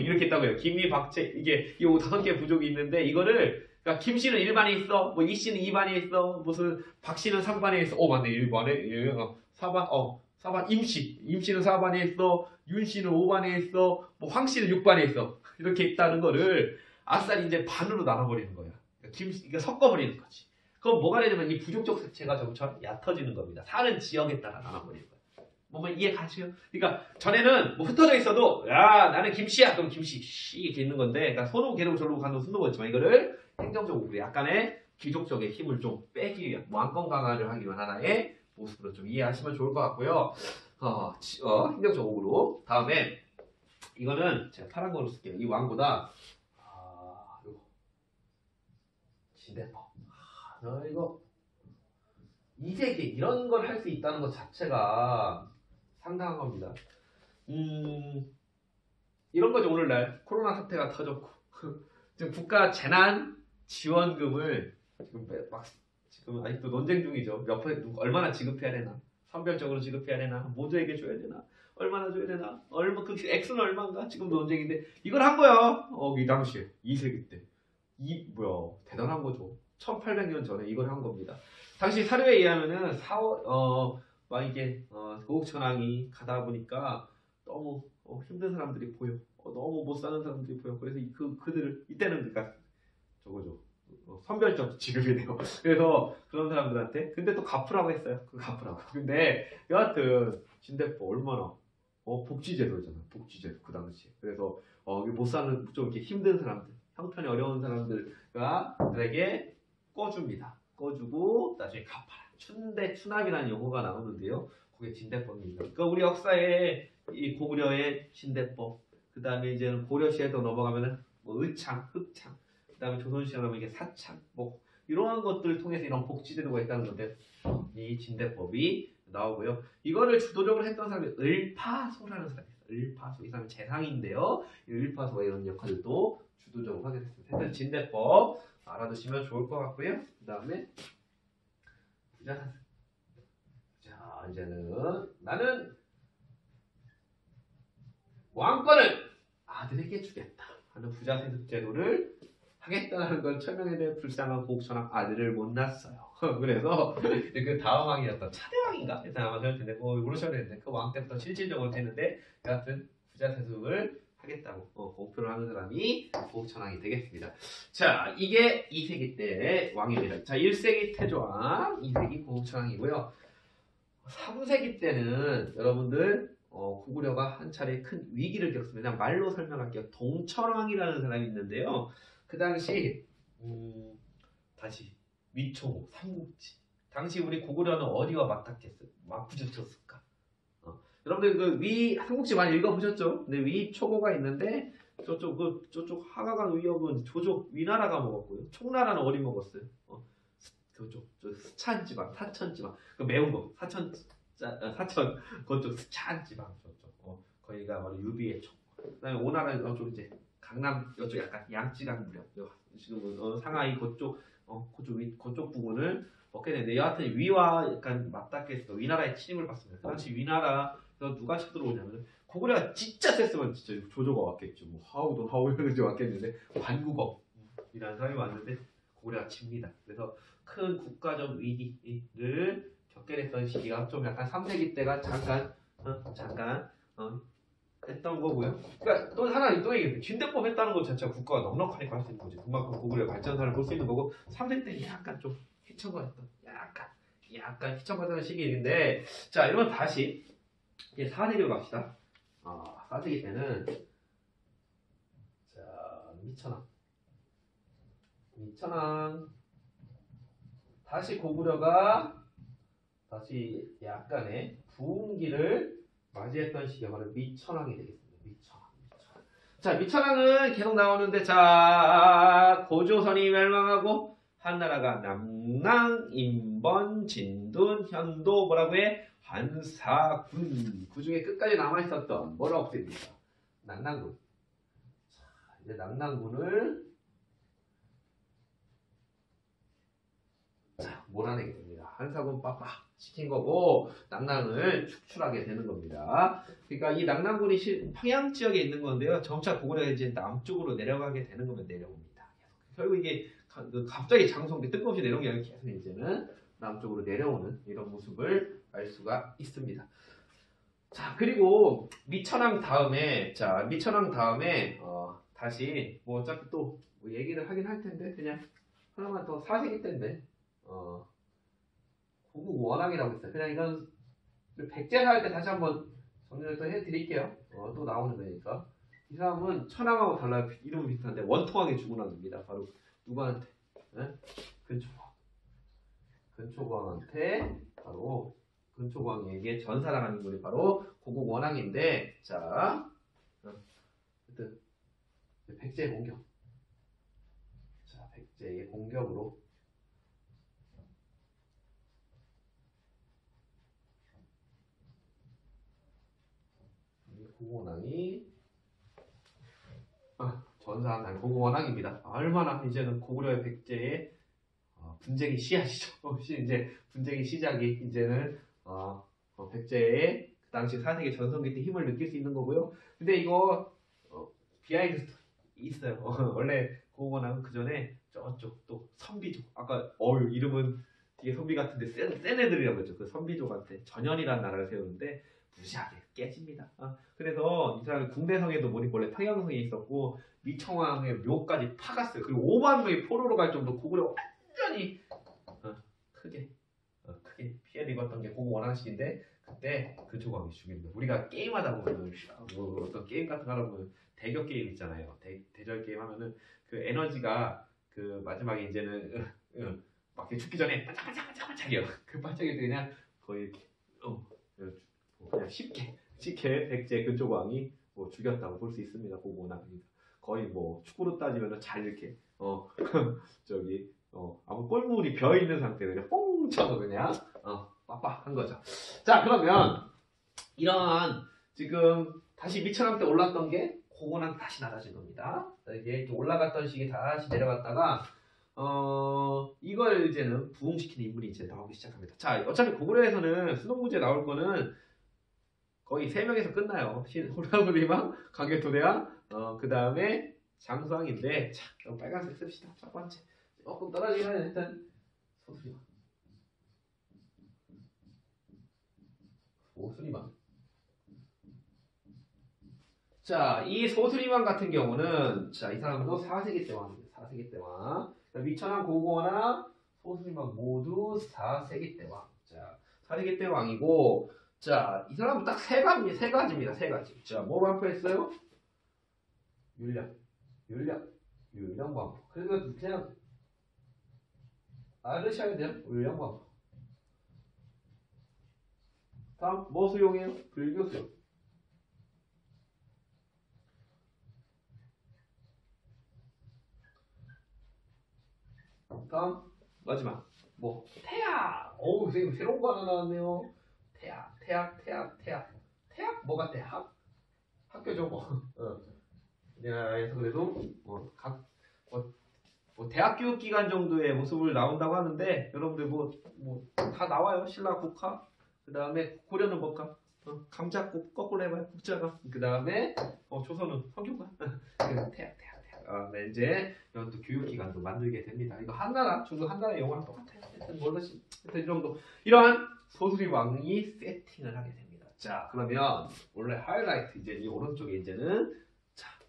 이렇게 있다고요. 김이 박채 이게 이 5개 부족이 있는데 이거를 그러니까 김씨는 1반에 있어, 뭐 이씨는 2반에 있어, 무슨 박씨는 3반에 있어. 맞네 1반에 4반 임씨는 4반에 있어, 윤씨는 5반에 있어, 뭐 황씨는 6반에 있어. 이렇게 있다는 거를 아싸리 이제 반으로 나눠버리는 거야. 그러니까 섞어버리는 거지. 그럼 뭐가 되냐면 이 부족적 색채가 점점 얕아지는 겁니다. 사는 지역에 따라 나눠버리는 거예요. 뭐 이해 가시요? 그러니까 전에는 뭐 흩어져 있어도 야 나는 김씨야 그럼 김씨 씨 이렇게 있는 건데 그러니까 손으로 게르고 저르고 가는 순도 있지만 이거를 행정적으로 약간의 귀족적의 힘을 좀 빼기 위한 왕권 강화를 하기 위한 하나의 모습으로 좀 이해하시면 좋을 것 같고요. 행정적으로 다음에 이거는 제가 파란 거로 쓸게요. 이 왕보다 이거 진대법. 이거 이 세계 이런 걸 할 수 있다는 것 자체가 상당한 겁니다. 이런 거죠. 오늘날 코로나 사태가 터졌고 지금 국가 재난 지원금을 지금 아직도 논쟁 중이죠. 몇 퍼센트 얼마나 지급해야 되나? 선별적으로 지급해야 되나? 모두에게 줘야 되나? 얼마나 줘야 되나? 그 액수는 얼마인가? 지금 논쟁인데 이걸 한 거야. 이 당시에 2세기 때. 대단한 거죠. 1800년 전에 이걸 한 겁니다. 당시 사료에 의하면은 이게 고국천왕이 가다 보니까 너무 힘든 사람들이 보여. 너무 못 사는 사람들이 보여. 그래서 그들을 이때는 그러니까 저거죠. 선별적 지급이 돼요. 그래서 그런 사람들한테 근데 또 갚으라고 했어요. 갚으라고. 근데 여하튼 진대법 얼마나 복지제도잖아. 복지제도 그 당시에. 그래서 못 사는 좀 이렇게 힘든 사람들, 형편이 어려운 사람들에게 꺼줍니다. 꺼주고 나중에 갚아라. 추납이라는 용어가 나오는데요. 그게 진대법입니다. 그러니까 우리 역사에 이 고구려의 진대법, 그 다음에 이제는 고려시에도 넘어가면은 의창, 흑창, 그 다음에 조선시에 가면 이게 사창, 이러한 것들을 통해서 이런 복지제도가 있다는 건데 이 진대법이 나오고요. 이거를 주도적으로 했던 사람이 을파소라는 사람이 있어요. 을파소, 이 사람은 재상인데요. 이 을파소가 이런 역할도 주도적으로 하게 됐습니다. 일단 진대법 알아두시면 좋을 것 같고요. 그 다음에 자 이제는 나는 왕권을 아들에게 주겠다 하는 부자세습 제도를 하겠다는 걸 설명해야 불쌍한 고국천왕 아들을 못 낳았어요. 그래서 그 다음 왕이었던 차대왕인가? 일단 아마 그럴 텐데 모르셔야 되는데 그 왕 때부터 실질적으로 되는데 여하튼 부자세습을 하겠다고 목표를 하는 사람이 고국천왕이 되겠습니다. 자, 이게 2세기 때 왕입니다. 자, 1세기 태조왕, 2세기 고국천왕이고요. 3세기 때는 여러분들 고구려가 한 차례 큰 위기를 겪습니다. 말로 설명할게요. 동천왕이라는 사람이 있는데요. 그 당시 다시 위초고 삼국지. 당시 우리 고구려는 어디와 맞부딪혔을까? 여러분들 삼국지 많이 읽어보셨죠? 근데 위초고가 있는데 저쪽 하가강 위협은 조족 위나라가 먹었고요. 총나라는 어디 먹었어요? 저 스찬 지방, 사천 지방, 그 매운 거 사천 그쪽 스찬 지방 저쪽 거기가 바로 유비의 총. 그다음에 오나라는 저쪽 이제 강남 이쪽 약간 양쯔강 무렵 지금 상하이 그쪽 그쪽 부분을 먹게 되는데 여하튼 위와 약간 맞닿게 위나라의 침입을 받습니다. 그 당시 위나라에서 누가 쳐들어오냐면 고구려가 진짜 셌으면 진짜 조조가 왔겠죠. 하우 이런 게 왔겠는데 관국업이라는 사람이 왔는데 고구려가 칩니다. 그래서 큰 국가적 위기를 겪게 됐던 시기가 좀 약간 3세기 때가 잠깐 했던 거고요. 그러니까 또 얘기해요. 진대법 했다는 것 자체가 국가가 넉넉하니까 할 수 있는 거지. 그만큼 고구려 발전사를 볼 수 있는 거고 3세기 때는 약간 좀 휘청거렸던 약간 휘청거렸던 시기인데 자 이러면 다시 이제 4세기로 갑시다. 4세기 때는 자 미천왕 다시 고구려가 다시 약간의 부흥기를 맞이했던 시기가 바로 미천왕이 되겠습니다. 미천왕. 자, 미천왕은 계속 나오는데 자 고조선이 멸망하고 한나라가 남낭, 임번, 진둔, 현도 뭐라고 해? 한사군. 그 중에 끝까지 남아있었던 뭐라 없앱니다. 낙랑군. 자, 이제 낙랑군을 몰아내게 됩니다. 한사군 빡빡 시킨 거고 낙랑을 축출하게 되는 겁니다. 그러니까 이 낙랑군이 평양 지역에 있는 건데요. 점차 고구려가 이제 남쪽으로 내려가게 되는 거면 내려옵니다. 결국 이게 갑자기 장성기 뜬금없이 내려온 게 아니라 계속 이제는 남쪽으로 내려오는 이런 모습을 알 수가 있습니다. 자 그리고 미천왕 다음에 다시 어차피 또 얘기를 하긴 할 텐데 그냥 하나만 더 4세기 때인데 고국 원앙이라고 있어요. 그냥 이건 백제 할 때 다시 한번 정리를 또 해드릴게요. 또 나오는 거니까. 이 사람은 천황하고 달라요. 이름은 비슷한데 원통왕에 죽은 왕입니다. 바로 누구한테? 네? 근초광. 근초광한테 바로 근초광에게 전사당한 인물이 바로 고국 원앙인데, 자, 하여튼 백제의 공격. 자, 백제의 공격으로 고국원앙이 전사한 고국원앙입니다. 얼마나 이제는 고구려의 백제의 분쟁이 씨앗이죠. 이제 분쟁의 시작이 이제는 백제의 그 당시 4세기 전성기 때 힘을 느낄 수 있는 거고요. 근데 이거 비하인드 스토리 있어요. 원래 고국원앙은 그 전에 저쪽 또 선비족, 아까 이름은 되게 선비 같은데 센 애들이라고 했죠. 그 선비족한테 전현이라는 나라를 세우는데 무시하게 깨집니다. 그래서 이 사람이 궁대성에도 원래 평양성에 있었고 미청왕의 묘까지 파갔어요. 그리고 5만 명이 포로로 갈 정도 고구려 완전히 크게 피해를 입었던 게 고국 원앙식인데, 그때 근초광이 죽입니다. 우리가 게임하다 보면 어떤 게임 같은 거 하다 보면 대격 게임 있잖아요. 대절 게임 하면은 그 에너지가 그 마지막에 이제는 막 죽기 전에 반짝반짝반짝이요. 그 반짝이 그냥 거의 이렇게 그냥 쉽게 백제 근초광이 죽였다고 볼 수 있습니다. 고국 원앙입니다. 거의 축구로 따지면 잘 이렇게 저기 아무 골문이 비어 있는 상태로 그냥 뽕 쳐서 그냥 빡빡한 거죠. 자, 그러면 이런 지금 다시 미천왕 때 올랐던 게 고고난 다시 낮아진 겁니다. 이게 올라갔던 시기 다시 내려갔다가 이걸 이제는 부흥시키는 인물이 이제 나오기 시작합니다. 자, 어차피 고구려에서는 수능 문제 나올 거는 거의 3명에서 끝나요. 호랑우리망, 강개토대왕, 그 다음에 장수왕인데, 자, 그럼 빨간색 씁시다. 첫 번째. 조금 떨어지면 일단 소수리망. 소수리망. 자, 이 소수리망 같은 경우는, 자, 이 사람도 4세기 때 왕입니다. 4세기 때 왕. 미천왕, 고고나 소수리망 모두 4세기 때 왕. 자, 4세기 때 왕이고, 자, 이 사람은 딱 세 가지입니다. 세 가지. 자, 뭐 반포했어요? 율령 반포. 그래서 그냥 알으셔야 돼요. 율령 반포. 다음 뭐 수용해요? 불교 수용. 다음 마지막 태학. 선생님 새로운 거 하나 나왔네요. 태학. 뭐가 태학? 학교죠 우리나라에서 그래도 대학 교육 기간 정도의 모습을 나온다고 하는데, 여러분들 다 나와요. 신라 국화, 그 다음에 고려는 법가, 감자국 거꾸로 해봐요. 국자가, 그 다음에 조선은 성균관. 태학. 네, 이제 이런 또 교육 기간도 만들게 됩니다. 이거 한나라, 중국 한나라 영화랑 똑같아요. 하여튼 하여튼 이 정도, 이러한 소수리 왕이 세팅을 하게 됩니다. 자, 그러면 원래 하이라이트 이제 이 오른쪽에 이제는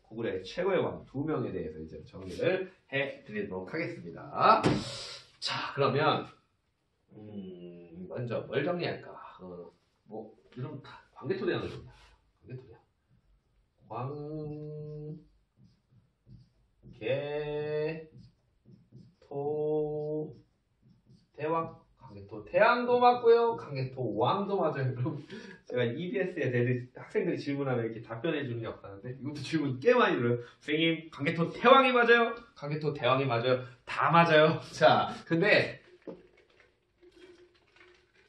고구려의 최고의 왕 2명에 대해서 이제 정리를 해드리도록 하겠습니다. 자, 그러면 먼저 뭘 정리할까? 이런 광개토대왕을 정리합니다. 광개토대왕. 강개토 대왕도 맞고요. 강개토 왕도 맞아요. 그럼 제가 EBS에 학생들이 질문하면 이렇게 답변해 주는 게 없다는데, 이것도 질문 꽤 많이 들어요. 선생님, 강개토 태왕이 맞아요? 강개토 대왕이 맞아요? 다 맞아요. 자, 근데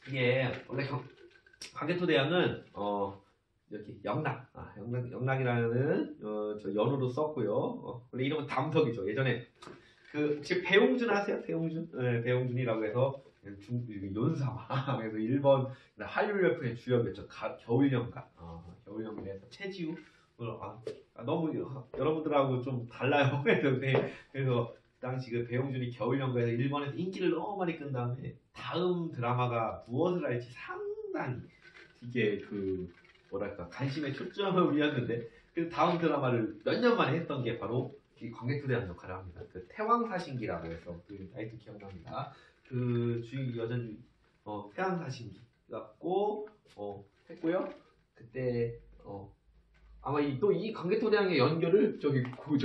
이게 원래 강개토 대왕은 이렇게 영락이라는 저 연호로 썼고요. 원래 이름은 담석이죠. 예전에 혹시 배용준 아세요? 배용준? 네, 배용준이라고 해서 연사마. 그래서 일본 한류열풍의 주역이었죠. 겨울연가. 겨울연가에서 최지우. 너무 여러분들하고 좀 달라요. 그래서 그 당시 그 배용준이 겨울연가에서 일본에서 인기를 너무 많이 끈 다음에 다음 드라마가 무엇을 할지 상당히 이게 관심의 초점을 올렸는데, 그 다음 드라마를 몇 년 만에 했던 게 바로 이 광개토대왕 역할을 합니다. 그 태왕사신기라고 해서 그 타이틀 기억납니다. 그 주의 여전 태안 사신기 갖고 했고요. 그때 아마 또 이 강개토대왕의 연결을 저기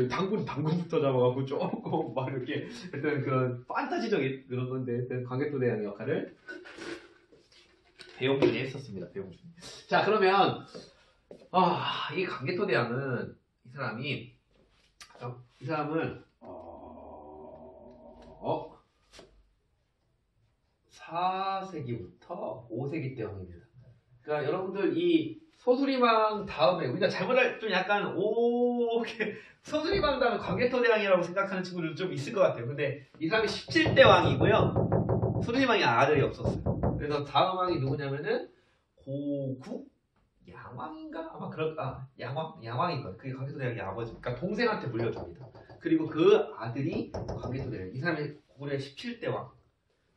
당군부터 잡아갖고 조금 막 이렇게 했던 그런 판타지적인 그런 건데 강개토대왕의 역할을 배용준이 했었습니다. 배용준. 자 그러면 이 강개토대왕은 이 사람을 4세기부터 5세기 때 왕입니다. 그러니까 여러분들 이 소수리망 다음에 우리가 잘못할 좀 약간 소수리망 다음에 광개토대왕이라고 생각하는 친구들 좀 있을 것 같아요. 근데 이 사람이 17대 왕이고요. 소수리망이 아들이 없었어요. 그래서 다음 왕이 누구냐면은 고구 양왕인가? 아마 양왕인 거예요. 그게 광개토대왕의 아버지. 그러니까 동생한테 물려줍니다. 그리고 그 아들이 광개토대왕. 이 사람이 고구려의 17대 왕.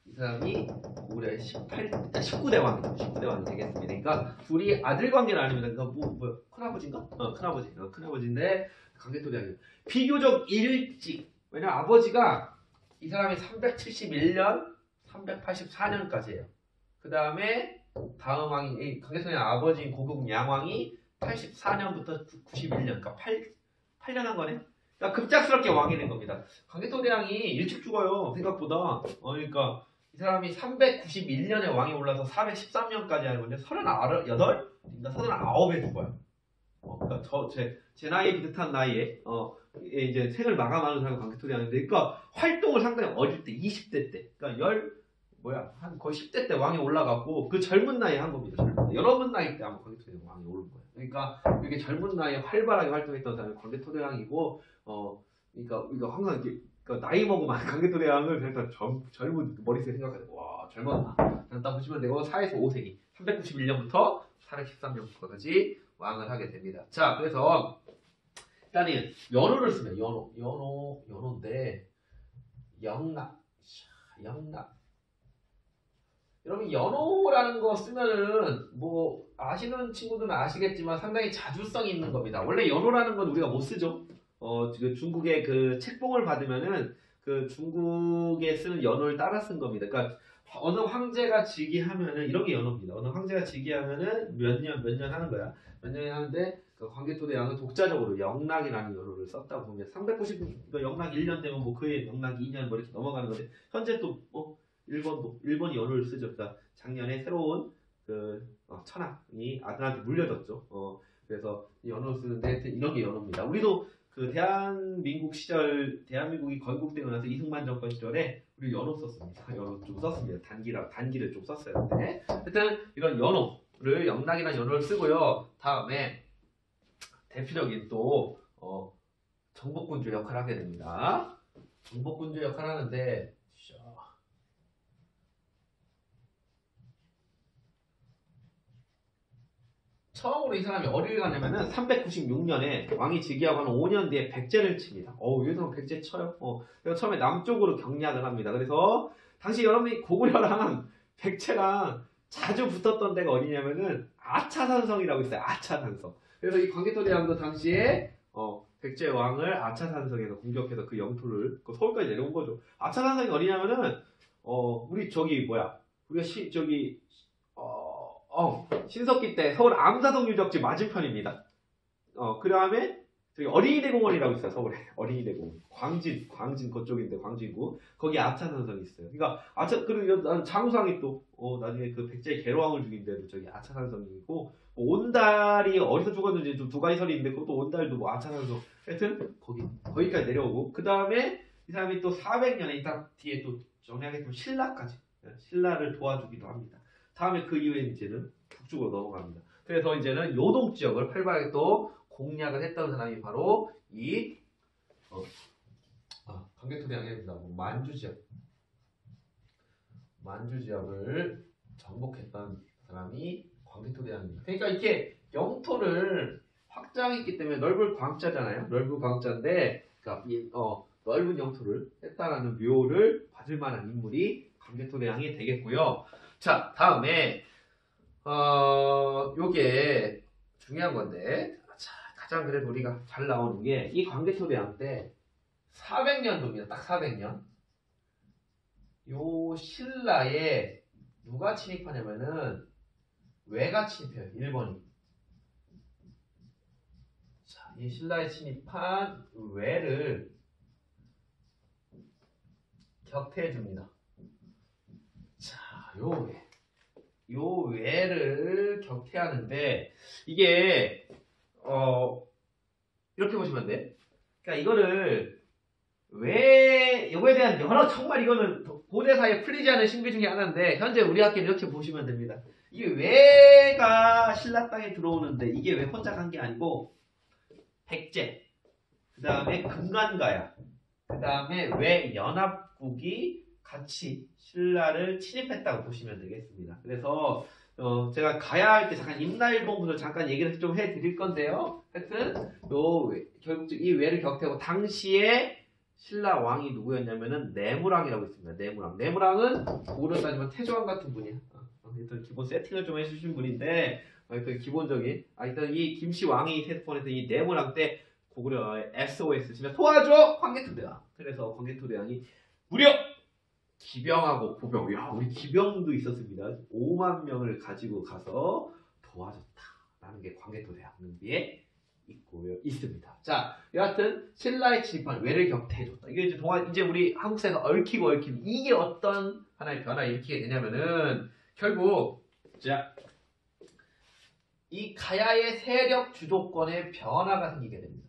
이 사람이 고구려의 19대 왕이다. 19대 왕이 되겠습니다. 그러니까 둘이 아들 관계는 아닙니다. 그러니까 큰아버지인가? 큰아버지인데 강개토대왕이 비교적 일찍. 왜냐면 아버지가 이 사람이 371년, 384년까지예요. 그 다음에 다음 왕이 강개토대왕 아버지인 고국 양왕이 84년부터 91년, 그러니까 8년 한 거네. 그러니까 급작스럽게 왕이 된 겁니다. 강개토대왕이 일찍 죽어요. 생각보다. 그러니까 이 사람이 391년에 왕이 올라서 413년까지 하는 건데 38? 그러니까 39에 죽어요. 그러니까 제 나이에 비슷한 나이에 이제 생을 마감하는 사람이 강개토대왕인데, 그러니까 활동을 상당히 어릴 때 20대 때, 그러니까 한 거의 10대 때 왕이 올라갔고 그 젊은 나이에 한 겁니다. 여러분 나이 때 아마 강개토대왕 왕이 오른 거예요. 그러니까 이게 젊은 나이에 활발하게 활동했던 사람이 강개토대왕이고, 그러니까 항상 이렇게 나이 먹으면 강개토대왕을 그래서 젊은 머릿속에 생각하죠. 와 젊었나? 딱 보시면 되고 4에서 5세기 391년부터 413년까지 왕을 하게 됩니다. 자 그래서 일단은 연호를 쓰면 연호인데 영락. 여러분 연호라는 거 쓰면은 뭐 아시는 친구들은 아시겠지만 상당히 자주성이 있는 겁니다. 원래 연호라는 건 우리가 못 쓰죠. 지금 중국의 그 책봉을 받으면은 그 중국에 쓰는 연호를 따라 쓴 겁니다. 그러니까 어느 황제가 즉위하면은 이런 게 연호입니다. 어느 황제가 즉위하면은 몇 년 하는 거야. 몇 년이 하는데 그 광개토대왕은 독자적으로 영락이라는 연호를 썼다고 보면 390 영락 1년 되면 뭐 그의 영락 2년 뭐 이렇게 넘어가는 건데 현재 또 일본이 연호를 쓰죠. 그러니까 작년에 새로운 천황이 아들한테 물려졌죠. 그래서 연호를 쓰는데 이런 게 연호입니다. 우리도 그 대한민국 시절, 대한민국이 건국되고 나서 이승만 정권 시절에 우리 연호 썼습니다. 연호 좀 썼습니다. 단기를 좀 썼어요. 네. 하여튼 이런 연호를 영락이나 연호를 쓰고요. 다음에 대표적인 또 정복군주 역할을 하게 됩니다. 정복군주 역할을 하는데 처음으로 이 사람이 어디를 가냐면은 396년에 왕이 즉위하고 한 5년 뒤에 백제를 칩니다. 여기서 백제 쳐요. 그래서 처음에 남쪽으로 경략을 합니다. 그래서 당시 여러분이 고구려랑 백제랑 자주 붙었던 데가 어디냐면은 아차산성이라고 있어요. 아차산성. 그래서 이 광개토대왕도 당시에 백제 왕을 아차산성에서 공격해서 그 영토를 서울까지 내려온 거죠. 아차산성이 어디냐면은 우리 우리가 신석기 때 서울 암사동 유적지 맞은편입니다. 그 다음에 저기 어린이대공원이라고 있어요. 서울에 어린이대공원. 광진 그쪽인데 광진구 거기 아차산성이 있어요. 그러니까 그리고 장우상이 또 나중에 그 백제의 계로왕을 죽인 데도 저기 아차산성이 있고 온달이 어디서 죽었는지 좀 두 가지 설이 있는데 그것도 온달도 뭐 아차산성. 하여튼 거기까지 내려오고 그 다음에 이 사람이 또 400년에 이따 뒤에 또 정리하겠지만 신라를 도와주기도 합니다. 다음에 그 이후에 이제는 북쪽으로 넘어갑니다. 그래서 이제는 요동 지역을 활발하게 또 공략을 했던 사람이 바로 이 강개토대왕입니다. 만주 지역을 정복했던 사람이 광개토대왕입니다. 그러니까 이렇게 영토를 확장했기 때문에 넓은 광자잖아요. 넓은 광자인데 그러니까 넓은 영토를 했다라는 묘를 받을 만한 인물이 광개토대왕이 되겠고요. 자, 다음에 요게 중요한 건데 가장 그래도 우리가 잘 나오는 게 이 광개토대왕 때 400년도입니다. 딱 400년. 요 신라에 누가 침입하냐면은 왜가 침입해요. 1번이. 자, 이 신라에 침입한 왜를 격퇴해 줍니다. 자, 요 왜를 격퇴하는데 이게 이렇게 보시면 돼. 그러니까 이거를 왜 이거에 대한 여러 정말 이거는 고대사에 풀리지 않은 신비 중에 하나인데 현재 우리 학교는 이렇게 보시면 됩니다. 이게 왜가 신라 땅에 들어오는데 이게 왜 혼자 간 게 아니고 백제, 그 다음에 금관가야, 그 다음에 왜 연합국이 같이 신라를 침입했다고 보시면 되겠습니다. 그래서 제가 가야 할 때 잠깐 임나일본부터 잠깐 얘기를 좀 해드릴 건데요. 하여튼 결국 이 왜를 격퇴하고 당시에 신라 왕이 누구였냐면은 내무랑이라고 있습니다. 내무랑은 고구려 따지면 태조왕 같은 분이야. 일단 기본 세팅을 좀 해주신 분인데 하여튼 기본적인 하여튼 이 김씨 왕이 태스폰에서 이 내무랑 때 고구려의 SOS 치면 도와줘 광개토대왕. 그래서 광개토대왕이 무려 기병하고 보병, 야 우리 기병도 있었습니다. 5만 명을 가지고 가서 도와줬다라는 게 광개토대왕 능비에 있습니다. 자, 여하튼 신라에 침입한 왜를 격퇴해줬다. 이게 이제 우리 한국사에서 얽히고 이게 어떤 하나의 변화를 일으키게 되냐면은 결국 자, 이 가야의 세력 주도권의 변화가 생기게 됩니다.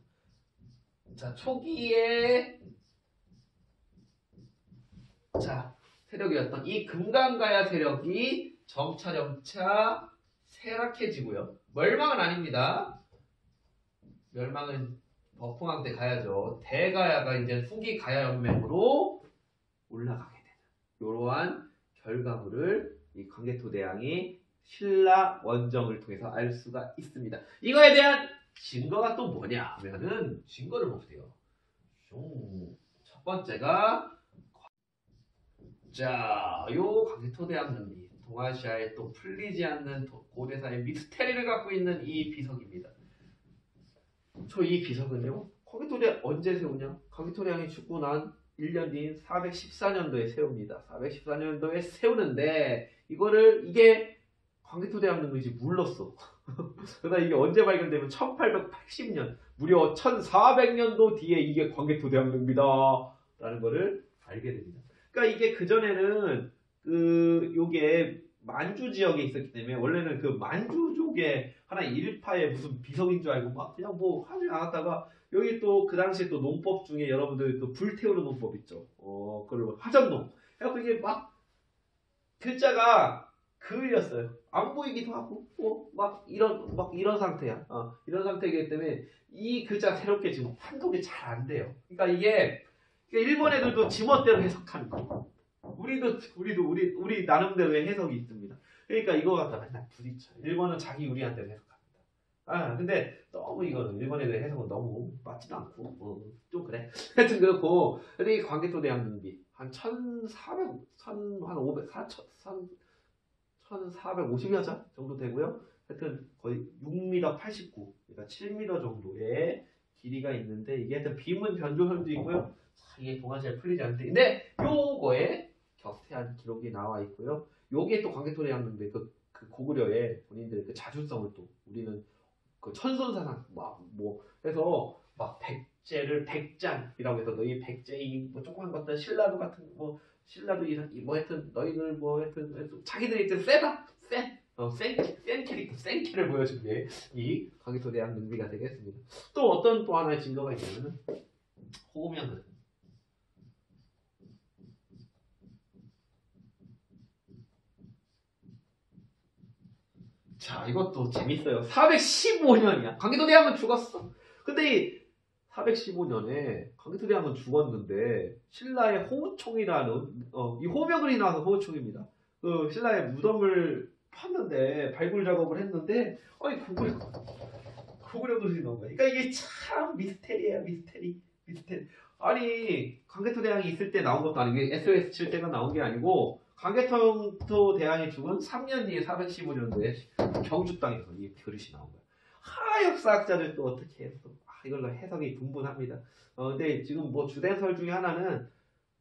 자, 초기에 세력이었던 이 금강가야 세력이 점차 쇠락해지고요. 멸망은 아닙니다. 멸망은 버풍왕 때 가야죠. 대가야가 이제 후기 가야 연맹으로 올라가게 되는 이러한 결과물을 이 광개토대왕이 신라 원정을 통해서 알 수가 있습니다. 이거에 대한 증거가 또 뭐냐 하면은 증거를 보세요. 첫 번째가 요 광개토대왕 능비 동아시아에 또 풀리지 않는 고대사의 미스테리를 갖고 있는 이 비석입니다. 이 비석은요, 광개토대왕 언제 세우냐? 광개토대왕이 죽고 난 1년 뒤인 414년도에 세웁니다. 414년도에 세우는데 이게 광개토대왕 능비인지 몰랐어. 그러다 이게 언제 발견되면 1880년, 무려 1400년도 뒤에 이게 광개토대왕 능비다 라는 거를 알게 됩니다. 그러니까 이게 그전에는 요게 만주 지역에 있었기 때문에 원래는 그 만주족의 하나의 일파의 무슨 비석인 줄 알고 막 그냥 뭐 하지 않았다가 여기 또 그 당시에 또 농법 중에 여러분들 그 불태우는 농법 있죠. 그걸 화전농. 그래서 이게 막 글자가 그을렸어요. 안 보이기도 하고 막 이런 상태야. 이런 상태이기 때문에 이 글자 새롭게 지금 판독이 잘 안 돼요. 그러니까 이게 일본 애들도 지멋대로 해석하는 거. 우리 나름대로의 해석이 있습니다. 그러니까 이거 갖다 맨날 부딪혀요. 일본은 자기 우리한테로 해석합니다. 근데 너무 이거는 일본 애들의 해석은 너무 맞지도 않고 좀 그래. 하여튼 그렇고 이 광개토대왕 능비 한 1450여 자 정도 되고요. 하여튼 거의 6m 89, 그러니까 7m 정도의 길이가 있는데 이게 하여튼 비문 변조선도 있고요. 이게 동아시아에 풀리지 않는데 근데 요거에 격퇴한 기록이 나와 있고요. 요게 또 광개토대왕 능비 그 고구려의 본인들의 그 자주성을 또 우리는 그 천손사상 뭐 해서 막 백제를 백장이라고 해서 너희 백제이 뭐 조그만 것들 신라도 같은 신라도 뭐 하여튼 너희들 뭐 하여튼 자기들이 좀 세다 센 캐릭터 센 캐를 보여준 게 이 광개토대왕 능비가 되겠습니다. 또 어떤 또 하나의 증거가 있냐면은 호금양은 자, 이것도 재밌어요. 415년이야. 광개토대왕은 죽었어. 근데 이 415년에 광개토대왕은 죽었는데 신라의 호우총이라는 이 호명글이 나와서 호우총입니다. 그 신라의 무덤을 팠는데 발굴 작업을 했는데 고구려 글이 나온 거야. 그러니까 이게 참 미스테리예요. 미스테리. 아니 광개토대왕이 있을 때 나온 것도 아니고 SOS 칠 때가 나온 게 아니고 광개토대왕이 죽은 3년 뒤에 415년도에 경주 땅에서 이 그릇이 나온 거야. 역사학자들 또 어떻게 해서 이걸로 해석이 분분합니다. 근데 지금 뭐 주된 설 중에 하나는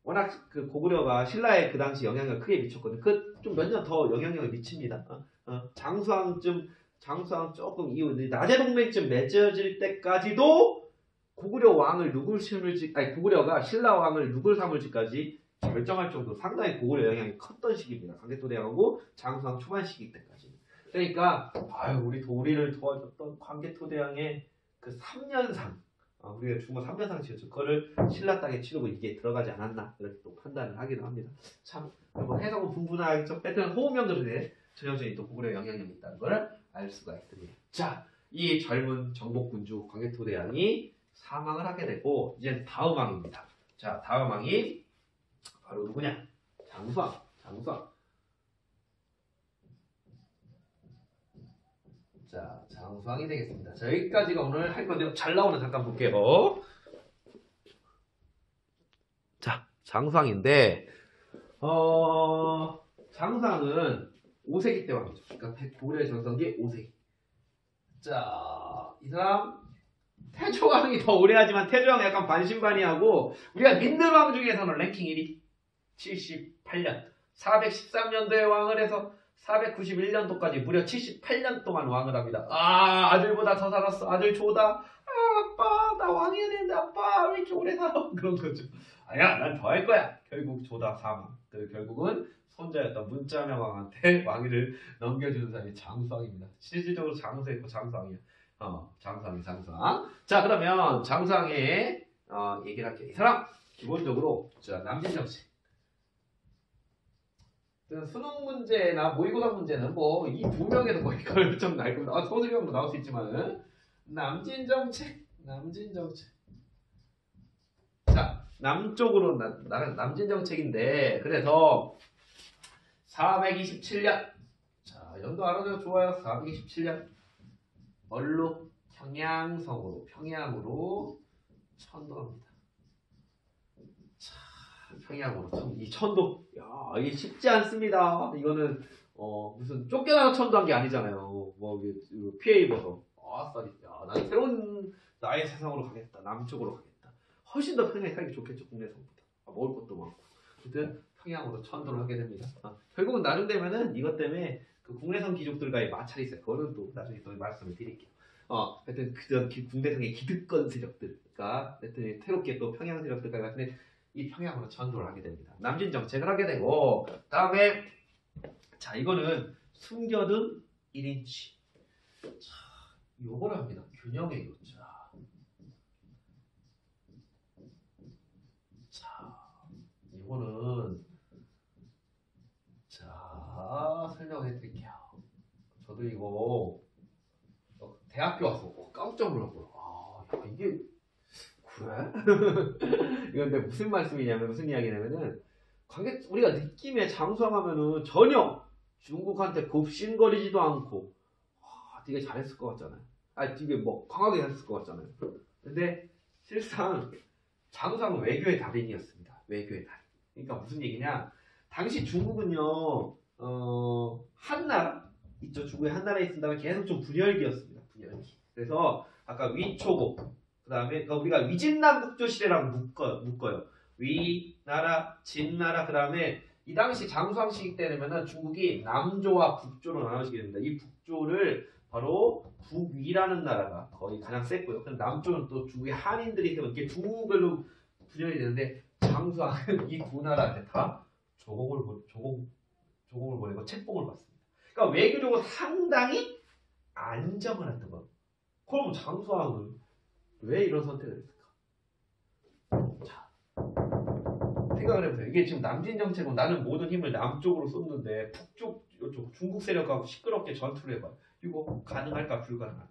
워낙 그 고구려가 신라에 그 당시 영향을 크게 미쳤거든요. 그 좀 몇 년 더 영향력을 미칩니다. 장수왕 조금 이후 나제 동맹쯤 맺어질 때까지도 고구려 왕을 누굴 심을지, 아니 고구려가 신라 왕을 누굴 삼을지까지 결정할 정도 상당히 고구려 영향이 컸던 시기입니다. 광개토대왕하고 장수왕 초반 시기 때까지. 그러니까 우리를 도와줬던 광개토대왕의 그 3년상, 우리가 중국 3년상 지었죠. 그거를 신라 땅에 치르고 이게 들어가지 않았나 이렇게 또 판단을 하기도 합니다. 참 뭐 해석은 분분하겠죠. 하여튼 호흡명들에 전형적인 또 고구려 영향력이 있다는 걸 알 수가 있습니다. 자, 이 젊은 정복군주 광개토대왕이 사망을 하게 되고 이제 다음 왕입니다. 자, 다음 왕이 바로 누구냐? 장수왕. 자, 장수왕이 되겠습니다. 자, 여기까지가 오늘 할 건데요. 잘 나오는 잠깐 볼게요. 자, 장수왕인데 장수왕은 5세기 때 왕이죠. 그러니까 고구려의 전성기 5세기. 자, 이 사람 태조왕이 더 오래 하지만 태조왕 약간 반신반의하고 우리가 믿는 왕 중에서는 랭킹 1위 78년 413년도에 왕을 해서 491년도까지 무려 78년 동안 왕을 합니다. 아들보다 더 살았어. 아들 조다. 아빠 나 왕해야 되는데 아빠 왜 이렇게 오래 살아. 그런 거죠. 아야 난 더 할 거야. 결국 조다 사망. 그래서 결국은 손자였던 문자명 왕한테 왕위를 넘겨주는 사람이 장수왕입니다. 실질적으로 장수했고 장수왕이야. 장수왕. 자, 그러면 장수왕의 얘기를 할게요. 이 사람 기본적으로 자, 남진정책. 수능 문제나 모의고사 문제는 뭐 이 두 명에서 거의 결정 날 겁니다. 서술형도 나올 수 있지만은 남진정책. 자, 남쪽으로 남진정책인데 그래서 427년. 자, 연도 알아도 좋아요. 427년. 얼룩 평양으로 천도합니다. 자, 평양으로 이 천도. 야, 이게 쉽지 않습니다. 이거는 무슨 쫓겨나서 천도한 게 아니잖아요. 뭐 피해 입어서. 아싸리. 야, 난 새로운 나의 세상으로 가겠다. 남쪽으로 가겠다. 훨씬 더 평양에 살기 좋겠죠. 국내성보다. 먹을 것도 많고. 아무튼 평양으로 천도를 하게 됩니다. 결국은 나중 되면은 이것 때문에 그 국내성 귀족들과의 마찰이 있어요. 그거는 또 나중에 또 말씀을 드릴게요. 하여튼 그전 국내성의 기득권 세력들과 하여튼 새롭게 또 평양 세력들과 같은 이 평양으로 천도를 하게 됩니다. 남진 정책을 하게 되고 다음에 자, 이거는 숨겨둔 1인치. 자, 요거를 합니다. 균형의 요자. 자, 이거는 설명해 드릴게요. 저도 이거 대학교 와서 깜짝 놀랐고요. 야, 이게 그래? 이건 근데 무슨 말씀이냐면 무슨 이야기냐면은 우리가 느낌에 장수왕하면은 전혀 중국한테 굽신거리지도 않고 되게 잘했을 것 같잖아요. 되게 뭐 강하게 했을 것 같잖아요. 근데 실상 장수왕은 외교의 달인이었습니다. 외교의 달인. 그러니까 무슨 얘기냐? 당시 중국은요, 한나라 있죠. 중국에 한나라에 있은 다음에 계속 좀 분열기였습니다. 분열기. 그래서 아까 위초고, 그 다음에 우리가 위진남국조시대라고 묶어요. 위나라, 진나라, 그 다음에 이 당시 장수왕 시기 때 되면은 중국이 남조와 북조로 나눠지게 됩니다. 이 북조를 바로 북위라는 나라가 거의 가장 셌고요. 근데 남조는 또 중국의 한인들이 이렇게 두 별로 분열이 되는데 장수왕은 이 두 나라한테 다 조공을 보내고 책봉을 받습니다. 그러니까 외교적으로 상당히 안정을 했던 겁니다. 그럼 장수왕은 왜 이런 선택을 했을까? 자, 생각을 해보세요. 이게 지금 남진 정책은 나는 모든 힘을 남쪽으로 쏟는데 북쪽, 이쪽 중국 세력하고 시끄럽게 전투를 해봐요. 이거 가능할까 불가능할까?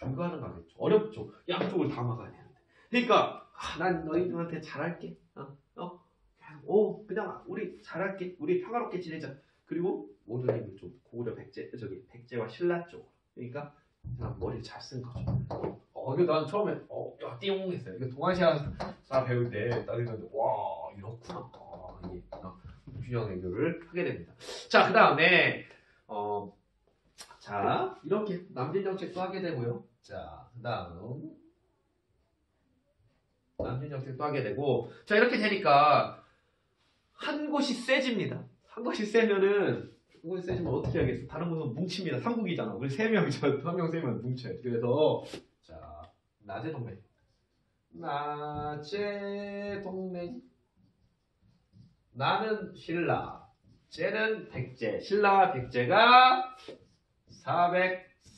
불가능하겠죠. 어렵죠. 양쪽을 다 막아야 되는데. 그러니까 난 너희들한테 잘할게. 그냥 우리 잘할게. 우리 평화롭게 지내자. 그리고 모든 힘을 좀 고구려 백제와 신라 쪽. 그러니까 머리를 잘 쓴 거죠. 이거 난 처음에 띵 했어요. 이거 동아시아 배울 때 나중에 와 이렇구나. 이게 균형 외교를 하게 됩니다. 자, 그 다음에 자, 이렇게 남진 정책도 하게 되고요. 자, 그 다음 남진 정책도 하게 되고 자, 이렇게 되니까 한 곳이 세집니다. 한 곳이 세면은 한 곳이 세지면 어떻게 하겠어? 다른 곳은 뭉칩니다. 삼국이잖아. 우리 세 명이죠. 한 명 세 명 뭉쳐요. 그래서 자 낮의 동맹. 낮의 동맹. 나는 신라, 쟤는 백제. 신라와 백제가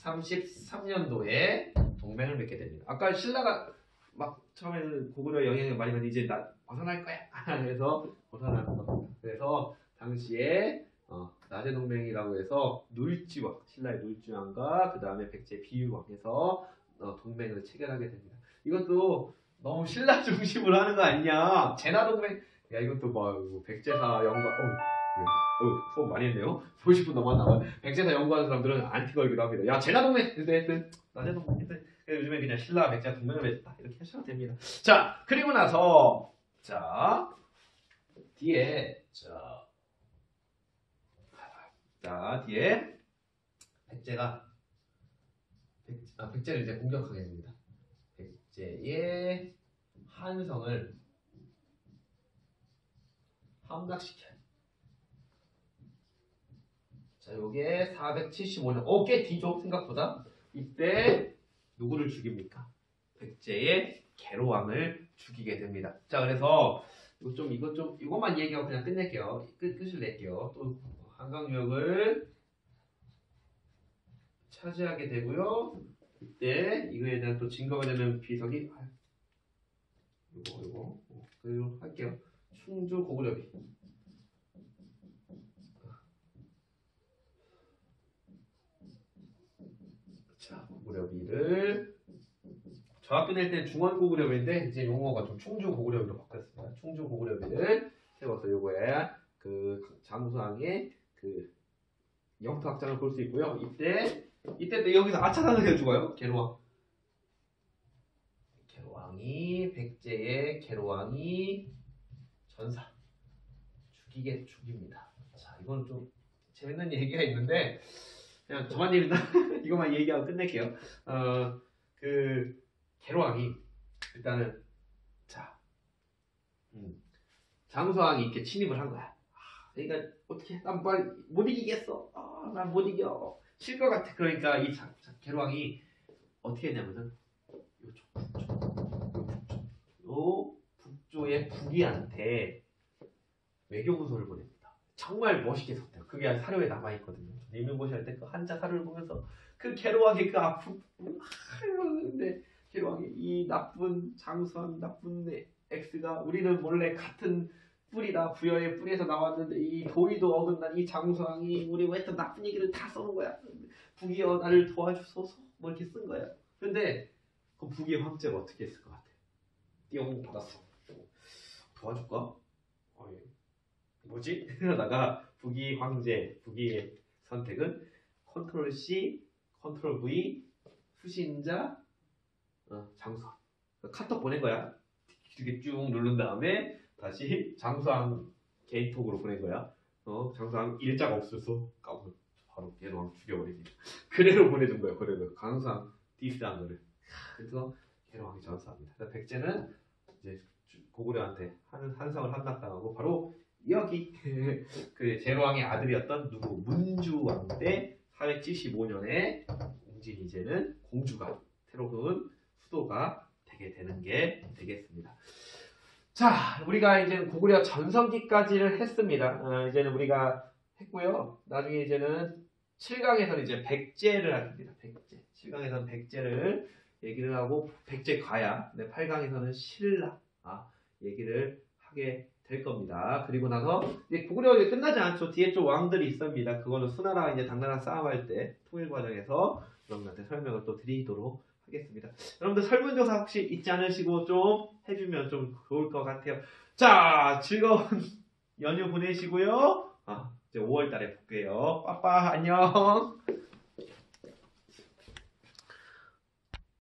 433년도에 동맹을 맺게 됩니다. 아까 신라가 막 처음에는 고구려 영향을 많이 받는데 이제 나 벗어날 거야. 그래서 벗어나는 겁니다. 그래서 당시에 낮의 동맹이라고 해서 놀지왕, 신라의 놀지왕과 그 다음에 백제 비유왕에서 동맹을 체결하게 됩니다. 이것도 너무 신라 중심으로 하는 거 아니냐? 제나 동맹. 야 이것도 뭐 백제사 연구 수업 많이 했네요. 50분 넘었나. 백제사 연구하는 사람들은 안티 걸기도 합니다. 야 제나 동맹 근데 낮의 동맹 근데 요즘에 그냥 신라 백제 동맹을 맺었다 이렇게 하셔도 됩니다. 자 그리고 나서 자 뒤에 자 뒤에 백제를 이제 공격하게 됩니다. 백제의 한성을 함락시켜요. 자, 요게 475년. 꽤 뒤죠, 생각보다. 이때 누구를 죽입니까? 백제의 계로왕을 죽이게 됩니다. 자, 그래서 이것만 얘기하고 그냥 끝낼게요. 끝을 낼게요. 또 한강유역을 차지하게 되고요. 이때 이거에 대한 또 증거가 되는 비석이 이거 그리고 할게요. 충주 고구려비. 자, 고구려비를 저 학교 낼 때 중원 고구려비인데 이제 용어가 좀 충주 고구려비로 바뀌었습니다. 충주 고구려비를 세워서 요거에 그 장수왕의 그 영토 확장을 볼 수 있고요. 이때 또 여기서 아차산을 죽어요. 계로왕이 백제의 계로왕이 전사 죽입니다. 자, 이건 좀 재밌는 얘기가 있는데 그냥 저만 이것만 얘기하고 끝낼게요. 그 계로왕이 일단은 장수왕이 이렇게 침입을 한 거야. 그러니까 어떻게 난 못 이기겠어. 난 못 이겨. 질 것 같아. 그러니까 이 계로왕이 어떻게 했냐면은 요 북조의 북이한테 외교부서를 보냅니다. 정말 멋있게 썼대요. 그게 사료에 남아있거든요. 임명고시 할 때 그 한자 사료를 보면서 그 계로왕의 그 아픔. 근데 계로왕이 이 나쁜 장수왕 나쁜 X가 우리는 원래 같은 뿌리다. 부여의 뿌리에서 나왔는데 이 도의도 어긋난 이 장수왕이 우리 왜 또 나쁜 얘기를 다 써놓은 거야. 북이여 나를 도와주소서 뭐 이렇게 쓴 거야. 근데 그 북이 황제가 어떻게 했을 것 같아? 띠용 받았어. 도와줄까? 뭐지? 이러다가 북이 황제의 선택은 컨트롤 C, 컨트롤 V, 수신자, 장수왕. 카톡 보낸 거야. 이렇게 쭉 누른 다음에 다시 장수왕 개인톡으로 보낸 거야. 장수왕 일자가 없어서 까고 바로 계로왕 죽여버립니다. 그래로 보내준 거야. 그래도 장수왕 디스한 거를. 그래서 계로왕이 전사합니다. 백제는 이제 고구려한테 한성을 함락당하고 바로 여기 그 제로왕의 아들이었던 문주왕 때 475년에 웅진 이제는 공주가 새로운 수도가 되게 되는 게 되겠습니다. 자, 우리가 이제 고구려 전성기까지를 했습니다. 이제는 우리가 했고요. 나중에 이제는 7강에서는 이제 백제를 합니다. 백제. 7강에서는 백제를 얘기를 하고 백제 가야. 8강에서는 신라 얘기를 하게 될 겁니다. 그리고 나서 이제 고구려가 끝나지 않죠. 뒤에 좀 왕들이 있습니다. 그거는 수나라 이제 당나라 싸움할 때 통일 과정에서 여러분한테 설명을 또 드리도록 하겠습니다. 여러분들 설문조사 혹시 잊지 않으시고 좀 해주면 좀 좋을 것 같아요. 자, 즐거운 연휴 보내시고요. 이제 5월달에 볼게요. 빠빠 안녕.